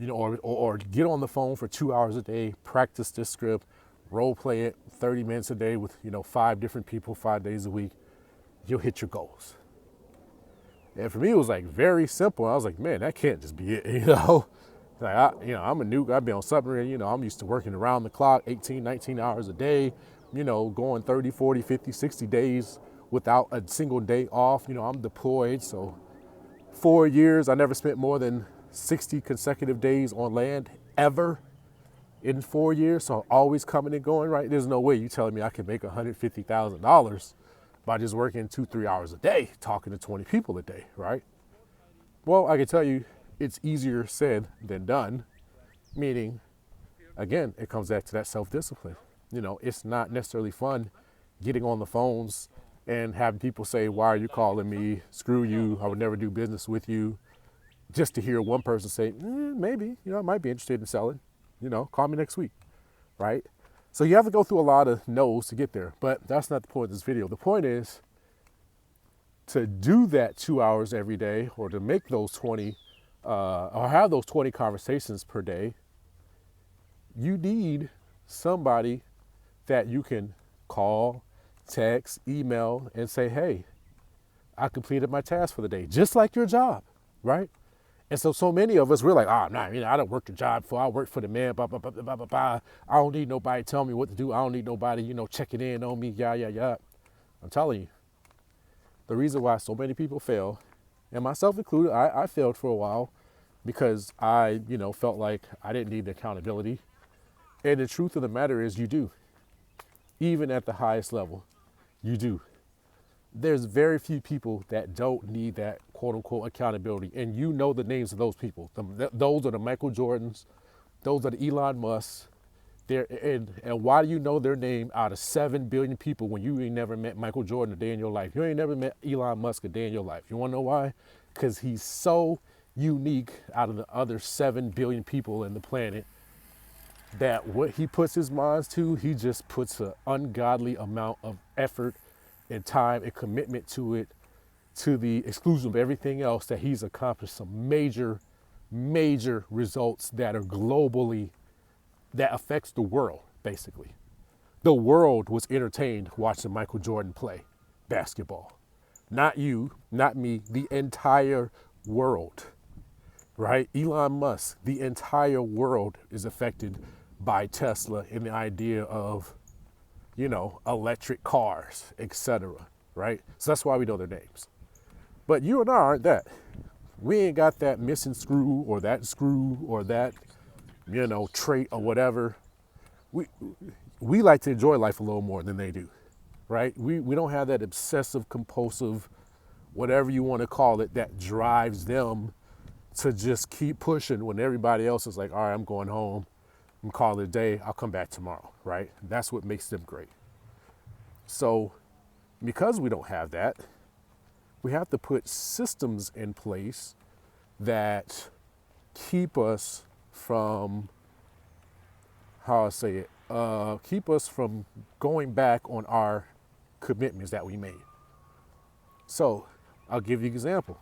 or get on the phone for 2 hours a day, practice this script, role play it 30 minutes a day with, 5 different people, 5 days a week. You'll hit your goals. And for me, it was like very simple. I was like, man, that can't just be it, Like, I'm a new guy, I've been on submarine, I'm used to working around the clock, 18, 19 hours a day, going 30, 40, 50, 60 days without a single day off. I'm deployed. So 4 years, I never spent more than 60 consecutive days on land ever in 4 years. So always coming and going, right? There's no way you telling me I can make $150,000 by just working 2-3 hours a day, talking to 20 people a day, right? Well, I can tell you it's easier said than done, meaning, again, it comes back to that self-discipline. It's not necessarily fun getting on the phones and having people say, why are you calling me? Screw you. I would never do business with you. Just to hear one person say, maybe, I might be interested in selling, call me next week, right? So you have to go through a lot of no's to get there, but that's not the point of this video. The point is to do that 2 hours every day, or to make those 20, or have those 20 conversations per day. You need somebody that you can call, text, email, and say, hey, I completed my task for the day, just like your job, right? And so many of us, we're like, nah, I don't work the job for, I work for the man, blah, blah, blah, blah, blah, blah. I don't need nobody telling me what to do. I don't need nobody, checking in on me, yeah. I'm telling you, the reason why so many people fail, and myself included, I failed for a while because I, felt like I didn't need the accountability. And the truth of the matter is you do. Even at the highest level, you do. There's very few people that don't need that quote unquote accountability. And the names of those people. Those are the Michael Jordans. Those are the Elon Musks. And why do you know their name out of 7 billion people when you ain't never met Michael Jordan a day in your life? You ain't never met Elon Musk a day in your life. You want to know why? Because he's so unique out of the other 7 billion people in the planet that what he puts his minds to, he just puts an ungodly amount of effort and time and commitment to it, to the exclusion of everything else, that he's accomplished some major results that are globally, that affects the world, basically. The world was entertained watching Michael Jordan play basketball. Not you, not me, the entire world, right? Elon Musk, the entire world is affected by Tesla and the idea of, electric cars, etc., right? So that's why we know their names. But you and I aren't that. We ain't got that missing screw or that trait or whatever. We like to enjoy life a little more than they do, right? We don't have that obsessive, compulsive, whatever you want to call it, that drives them to just keep pushing when everybody else is like, all right, I'm going home. I'm calling it a day. I'll come back tomorrow, right? That's what makes them great. So because we don't have that, we have to put systems in place that keep us from, how I say it, keep us from going back on our commitments that we made. So I'll give you an example.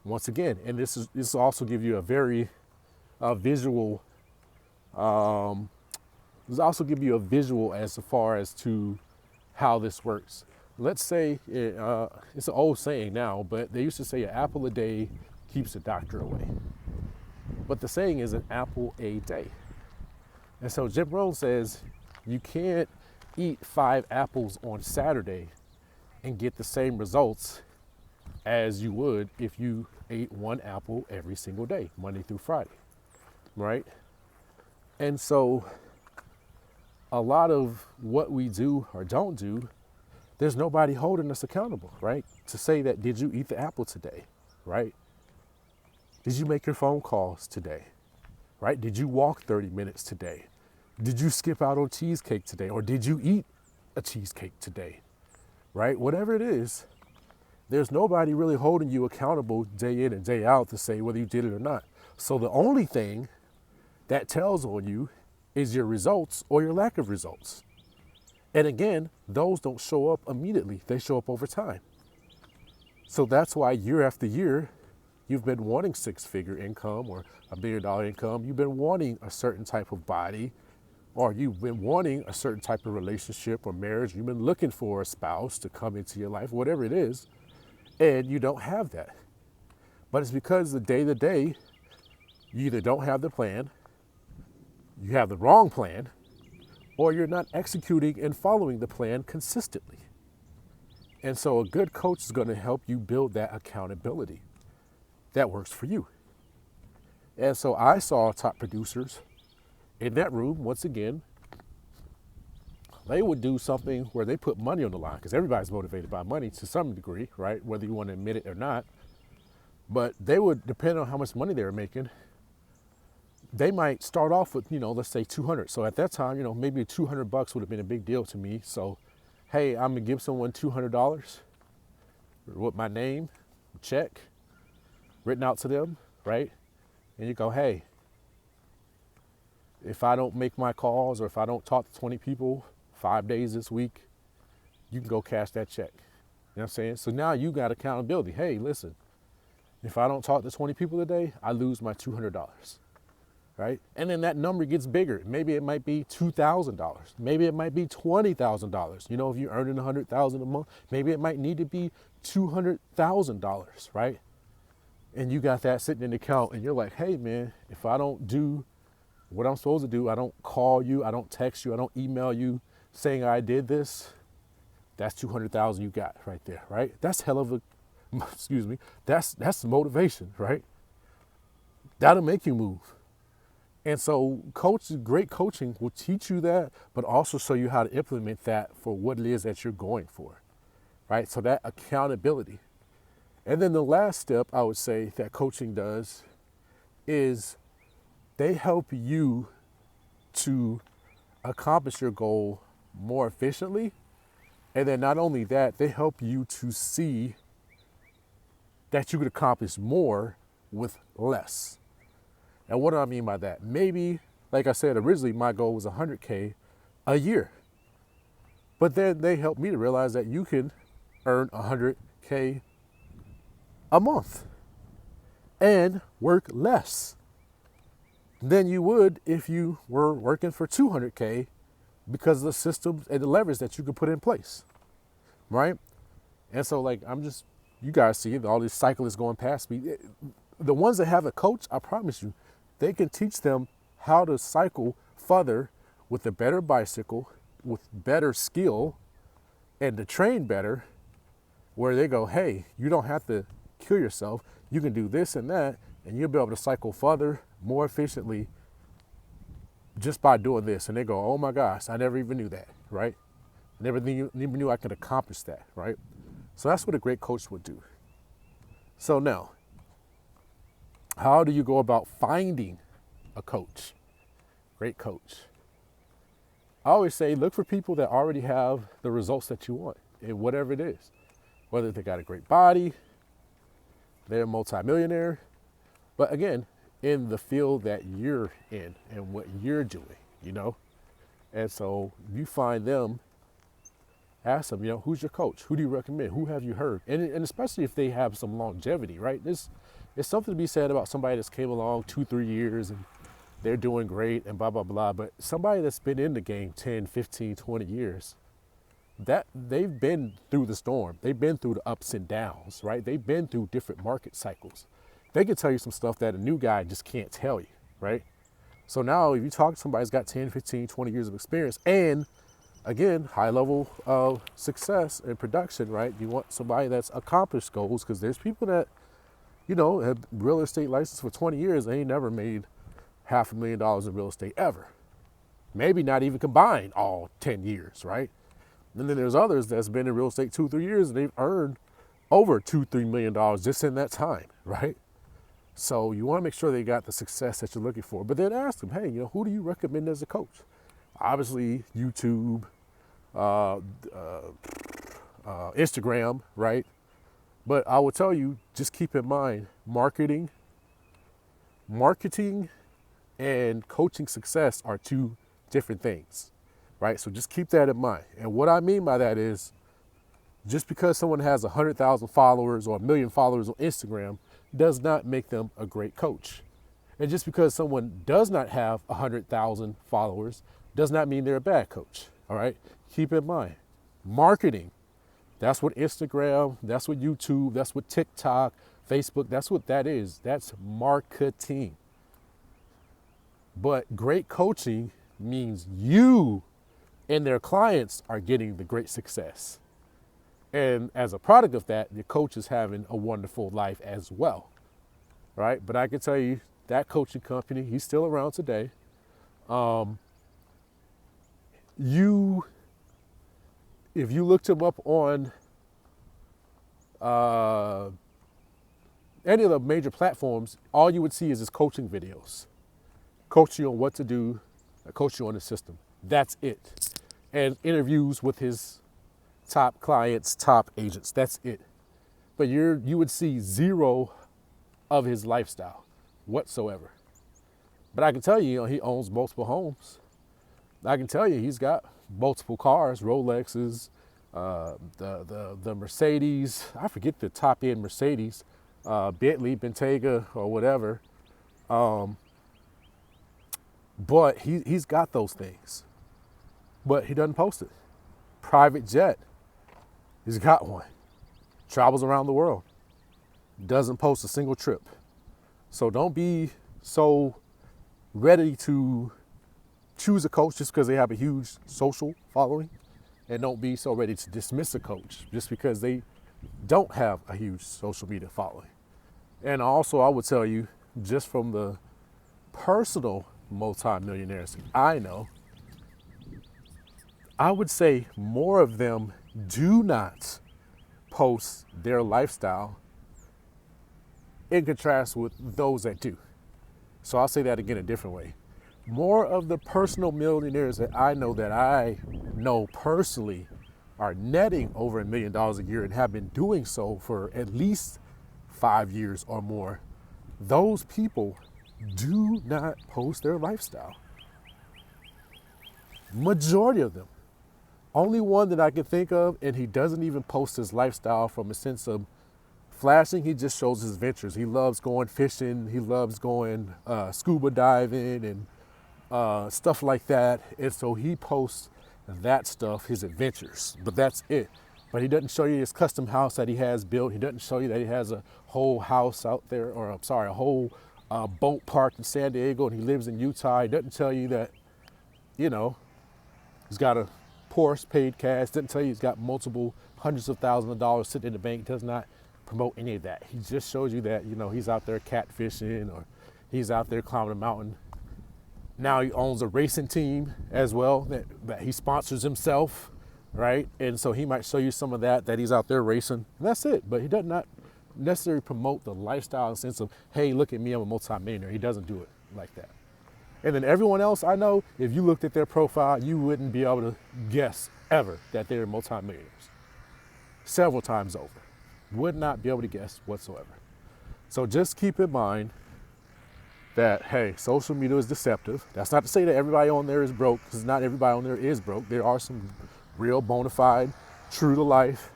Once again, and this will also give you a very visual. This also give you a visual as far as to how this works. Let's say it's an old saying now, but they used to say an apple a day keeps the doctor away. But the saying is an apple a day. And so Jim Rohn says you can't eat 5 apples on Saturday and get the same results as you would if you ate 1 apple every single day, Monday through Friday, right? And so a lot of what we do or don't do, there's nobody holding us accountable, right? To say that, did you eat the apple today, right? Did you make your phone calls today, right? Did you walk 30 minutes today? Did you skip out on cheesecake today? Or did you eat a cheesecake today, right? Whatever it is, there's nobody really holding you accountable day in and day out to say whether you did it or not. So the only thing that tells on you is your results or your lack of results. And again, those don't show up immediately. They show up over time. So that's why year after year, you've been wanting 6-figure income or $1 billion income. You've been wanting a certain type of body, or you've been wanting a certain type of relationship or marriage. You've been looking for a spouse to come into your life, whatever it is, and you don't have that. But it's because the day to day, you either don't have the plan, you have the wrong plan, or you're not executing and following the plan consistently. And so a good coach is going to help you build that accountability that works for you. And so I saw top producers in that room, once again, they would do something where they put money on the line, because everybody's motivated by money to some degree, right? Whether you want to admit it or not. But they would, depend on how much money they were making, they might start off with, let's say 200. So at that time, maybe $200 would have been a big deal to me. So, hey, I'm gonna give someone $200 with my name, check, written out to them, right? And you go, hey, if I don't make my calls or if I don't talk to 20 people 5 days this week, you can go cash that check. You know what I'm saying? So now you got accountability. Hey, listen, if I don't talk to 20 people today, I lose my $200. Right? And then that number gets bigger. Maybe it might be $2,000. Maybe it might be $20,000. If you're earning $100,000 a month, maybe it might need to be $200,000, right? And you got that sitting in the account and you're like, hey man, if I don't do what I'm supposed to do, I don't call you, I don't text you, I don't email you saying I did this, that's $200,000 you got right there, right? That's hell of a, that's motivation, right? That'll make you move. And so great coaching will teach you that, but also show you how to implement that for what it is that you're going for, right? So that accountability. And then the last step I would say that coaching does is they help you to accomplish your goal more efficiently. And then not only that, they help you to see that you could accomplish more with less. And what do I mean by that? Maybe, like I said, originally my goal was 100K a year. But then they helped me to realize that you can earn 100K a month and work less than you would if you were working for 200K because of the systems and the leverage that you could put in place, right? And so you guys see all these cyclists going past me. The ones that have a coach, I promise you, they can teach them how to cycle further with a better bicycle, with better skill, and to train better, where they go, hey, you don't have to kill yourself. You can do this and that, and you'll be able to cycle further, more efficiently, just by doing this. And they go, oh my gosh, I never even knew that, right? Never knew I could accomplish that, right? So that's what a great coach would do. So now, how do you go about finding a coach? Great coach. I always say, look for people that already have the results that you want, and whatever it is. whether they got a great body, they're a multimillionaire. But again, in the field that you're in and what you're doing, you know? And so you find them, ask them, you know, who's your coach? Who do you recommend? Who have you heard? And especially if they have some longevity, right? There's something to be said about somebody that's came along 2-3 years and they're doing great and blah, blah, blah. But somebody that's been in the game 10, 15, 20 years, that they've been through the storm. They've been through the ups and downs, right? They've been through different market cycles. They can tell you some stuff that a new guy just can't tell you, right? So now if you talk to somebody who's got 10, 15, 20 years of experience and again, high level of success and production, right? You want somebody that's accomplished goals because there's people that, you know, have real estate license for 20 years. They ain't never made $500,000 in real estate ever. Maybe not even combined all 10 years, right? And then there's others that's been in real estate 2-3 years and they've earned over $2-3 million just in that time, right? So you want to make sure they got the success that you're looking for. But then ask them, hey, you know, who do you recommend as a coach? Obviously, YouTube, Instagram, right? But I will tell you, just keep in mind, marketing and coaching success are two different things, right? So just keep that in mind. And what I mean by that is, just because someone has 100,000 followers or 1 million followers on Instagram does not make them a great coach. And just because someone does not have 100,000 followers does not mean they're a bad coach, all right? Keep in mind, marketing, that's what Instagram, that's what YouTube, that's what TikTok, Facebook, that's what that is. That's marketing. But great coaching means you and their clients are getting the great success. And as a product of that, the coach is having a wonderful life as well, right? But I can tell you that coaching company, he's still around today. If you looked him up on any of the major platforms, all you would see is his coaching videos. Coach you on what to do, coach you on the system. That's it. And interviews with his top clients, top agents. That's it. But you would see zero of his lifestyle whatsoever. But I can tell you, he owns multiple homes. I can tell you he's got multiple cars, Rolexes, the Mercedes. I forget the top end Mercedes, Bentley, Bentayga, or whatever. But he's got those things. But he doesn't post it. Private jet. He's got one. Travels around the world. Doesn't post a single trip. So don't be so ready to choose a coach just because they have a huge social following. And don't be so ready to dismiss a coach just because they don't have a huge social media following. And also, I would tell you, just from the personal multimillionaires I know, I would say more of them do not post their lifestyle in contrast with those that do. So I'll say that again a different way. More of the personal millionaires that I know personally are netting over $1 million a year and have been doing so for at least 5 years or more. Those people do not post their lifestyle. Majority of them. Only one that I can think of, and he doesn't even post his lifestyle from a sense of flashing. He just shows his adventures. He loves going fishing. He loves going scuba diving and stuff like that. And so he posts that stuff, his adventures, but that's it. But he doesn't show you his custom house that he has built. He doesn't show you that he has a whole house out there, or I'm sorry, a whole boat park in San Diego, and he lives in Utah. He doesn't tell you that, you know, he's got a Porsche paid cash. Doesn't tell you he's got multiple hundreds of thousands of dollars sitting in the bank. Does not promote any of that. He just shows you that, you know, he's out there catfishing, or he's out there climbing a mountain. Now he owns a racing team as well that he sponsors himself, right? And so he might show you some of that he's out there racing. And that's it. But he does not necessarily promote the lifestyle in the sense of, hey, look at me, I'm a multimillionaire. He doesn't do it like that. And then everyone else I know, if you looked at their profile, you wouldn't be able to guess ever that they're multimillionaires. several times over. Would not be able to guess whatsoever. So just keep in mind that, hey, social media is deceptive. That's not to say that everybody on there is broke, because not everybody on there is broke. There are some real bona fide, true to life,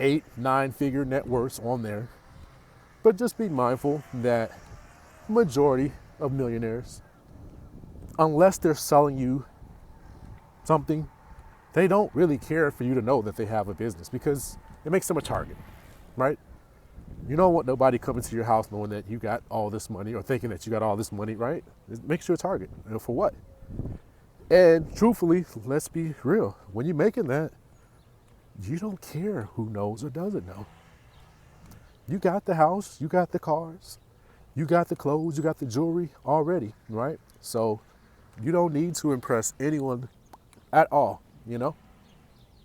8-9 figure net worths on there. But just be mindful that majority of millionaires, unless they're selling you something, they don't really care for you to know that they have a business, because it makes them a target, right? You don't want nobody coming to your house knowing that you got all this money, or thinking that you got all this money, right? It makes you a target. For what? And truthfully, let's be real. When you're making that, you don't care who knows or doesn't know. You got the house, you got the cars, you got the clothes, you got the jewelry already, right? So you don't need to impress anyone at all, you know?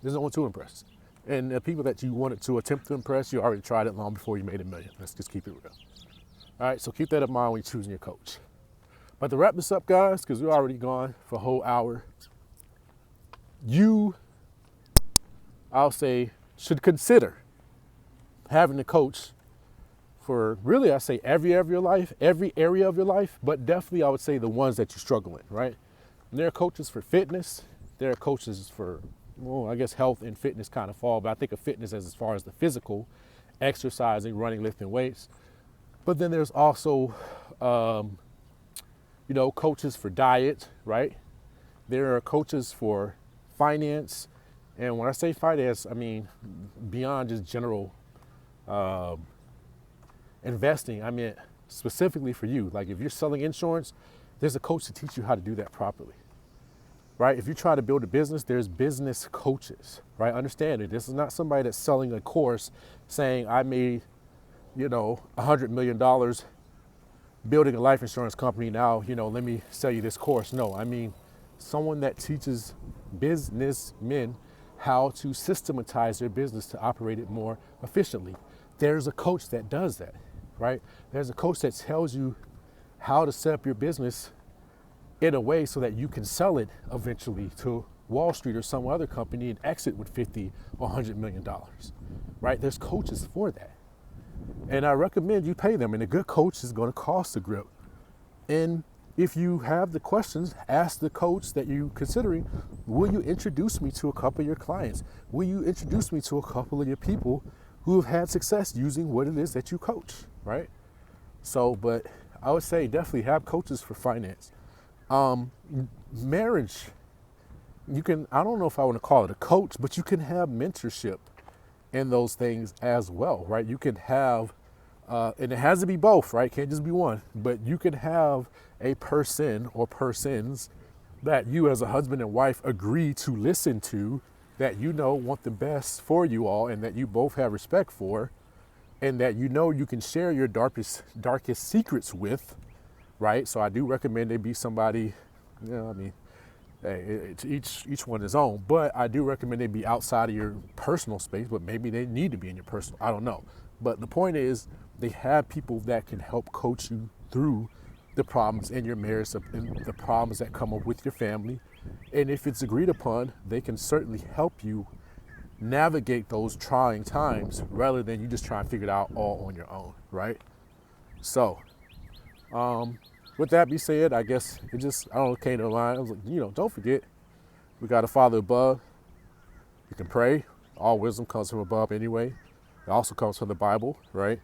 There's no one to impress. And the people that you wanted to attempt to impress, you already tried it long before you made $1 million. Let's just keep it real. All right, so keep that in mind when you're choosing your coach. But to wrap this up, guys, because we're already gone for a whole hour, you, I'll say, should consider having a coach for really, I say every area of your life, but definitely I would say the ones that you struggle in, right? And there are coaches for fitness. There are coaches for, well, I guess health and fitness kind of fall, but I think of fitness as far as the physical, exercising, running, lifting weights. But then there's also, coaches for diet, right? There are coaches for finance. And when I say finance, I mean beyond just general investing. I mean specifically for you. Like if you're selling insurance, there's a coach to teach you how to do that properly. Right? If you try to build a business, there's business coaches, right? Understand it. This is not somebody that's selling a course saying I made, $100 million building a life insurance company. Now, let me sell you this course. No, I mean someone that teaches businessmen how to systematize their business to operate it more efficiently. There's a coach that does that, right? There's a coach that tells you how to set up your business in a way so that you can sell it eventually to Wall Street or some other company and exit with $50 or $100 million, right? There's coaches for that. And I recommend you pay them, and a good coach is going to cost a grip. And if you have the questions, ask the coach that you're considering, will you introduce me to a couple of your clients? Will you introduce me to a couple of your people who have had success using what it is that you coach, right? So, but I would say definitely have coaches for finance. Marriage, you can, I don't know if I want to call it a coach, but you can have mentorship in those things as well, right? You can have, and it has to be both, right? Can't just be one, but you can have a person or persons that you as a husband and wife agree to listen to, that want the best for you all, and that you both have respect for, and that you can share your darkest secrets with, right? So I do recommend they be somebody, hey, each one his own, but I do recommend they be outside of your personal space, but maybe they need to be in your personal, I don't know. But the point is, they have people that can help coach you through the problems in your marriage and the problems that come up with your family. And if it's agreed upon, they can certainly help you navigate those trying times rather than you just try and figure it out all on your own, right? So, with that being said, I guess it just, came to mind. I was like, don't forget, we got a Father above. You can pray. All wisdom comes from above anyway. It also comes from the Bible, right?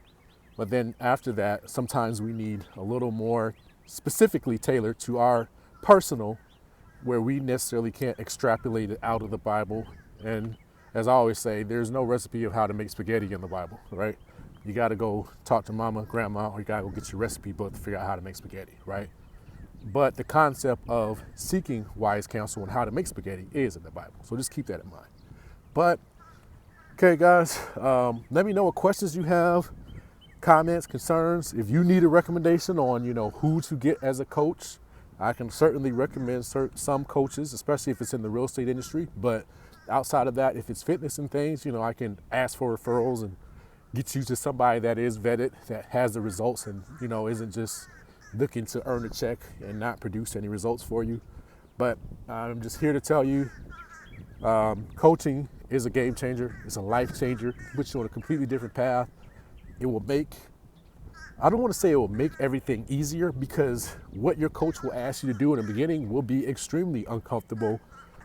But then after that, sometimes we need a little more specifically tailored to our personal, where we necessarily can't extrapolate it out of the Bible. And as I always say, there's no recipe of how to make spaghetti in the Bible, right? You got to go talk to mama, grandma, or you got to go get your recipe book to figure out how to make spaghetti, right? But the concept of seeking wise counsel on how to make spaghetti is in the Bible. So just keep that in mind. But, okay, guys, let me know what questions you have, comments, concerns. If you need a recommendation on, who to get as a coach, I can certainly recommend some coaches, especially if it's in the real estate industry. But outside of that, if it's fitness and things, I can ask for referrals and get you to somebody that is vetted, that has the results, and isn't just looking to earn a check and not produce any results for you. But I'm just here to tell you, coaching is a game changer. It's a life changer. It puts you on a completely different path. It will make, I don't want to say it will make everything easier, because what your coach will ask you to do in the beginning will be extremely uncomfortable.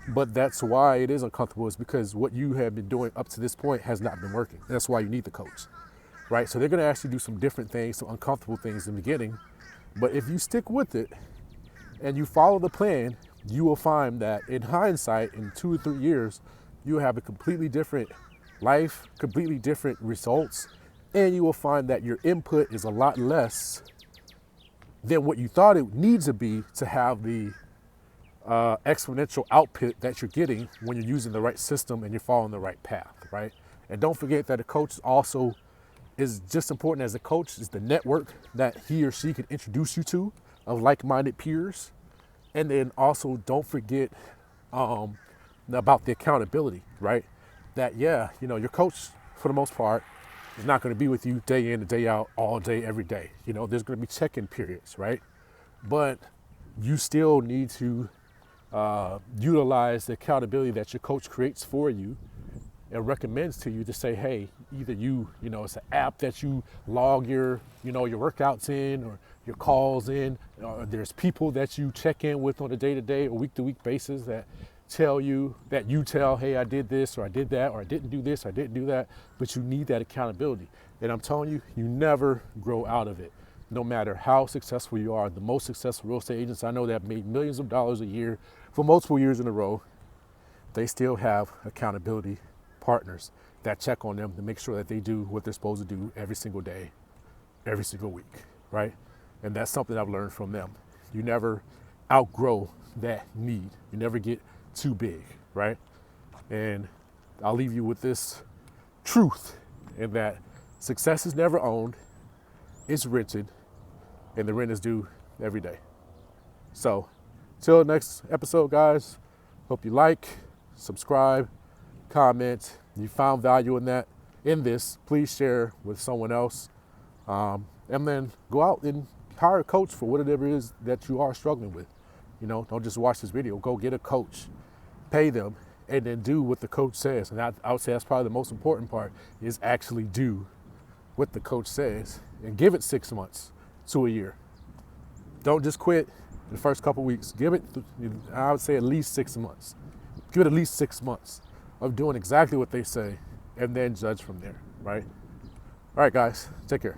But that's why it is uncomfortable, is because what you have been doing up to this point has not been working. That's why you need the coach, right? So they're going to ask you to do some different things, some uncomfortable things in the beginning. But if you stick with it and you follow the plan, you will find that in hindsight, in 2 or 3 years, you will have a completely different life, completely different results, and you will find that your input is a lot less than what you thought it needs to be to have the exponential output that you're getting when you're using the right system and you're following the right path, right? And don't forget that a coach also is just important as a coach is the network that he or she can introduce you to of like-minded peers. And then also don't forget about the accountability, right? That, yeah, you know, your coach, for the most part, is not going to be with you day in and day out, all day, every day. You know, there's going to be check-in periods, right? But you still need to utilize the accountability that your coach creates for you and recommends to you to say, hey, either you know, it's an app that you log your, you know, your workouts in or your calls in, or there's people that you check in with on a day-to-day or week-to-week basis that tell you, that you tell, hey, I did this or I did that, or I didn't do this, or I didn't do that, but you need that accountability. And I'm telling you, you never grow out of it. No matter how successful you are, the most successful real estate agents I know that have made millions of dollars a year for multiple years in a row, they still have accountability partners that check on them to make sure that they do what they're supposed to do every single day, every single week, right? And that's something I've learned from them. You never outgrow that need. You never get too big, right? And I'll leave you with this truth, in that success is never owned, it's rented, and the rent is due every day. So, till next episode, guys, hope you like, subscribe, comment. You found value in this, please share with someone else. And then go out and hire a coach for whatever it is that you are struggling with. You know, don't just watch this video, go get a coach, pay them, and then do what the coach says. And I would say that's probably the most important part, is actually do what the coach says and give it 6 months to a year. Don't just quit in the first couple weeks. Give it, I would say, at least 6 months. Give it at least 6 months of doing exactly what they say, and then judge from there, right? All right, guys, take care.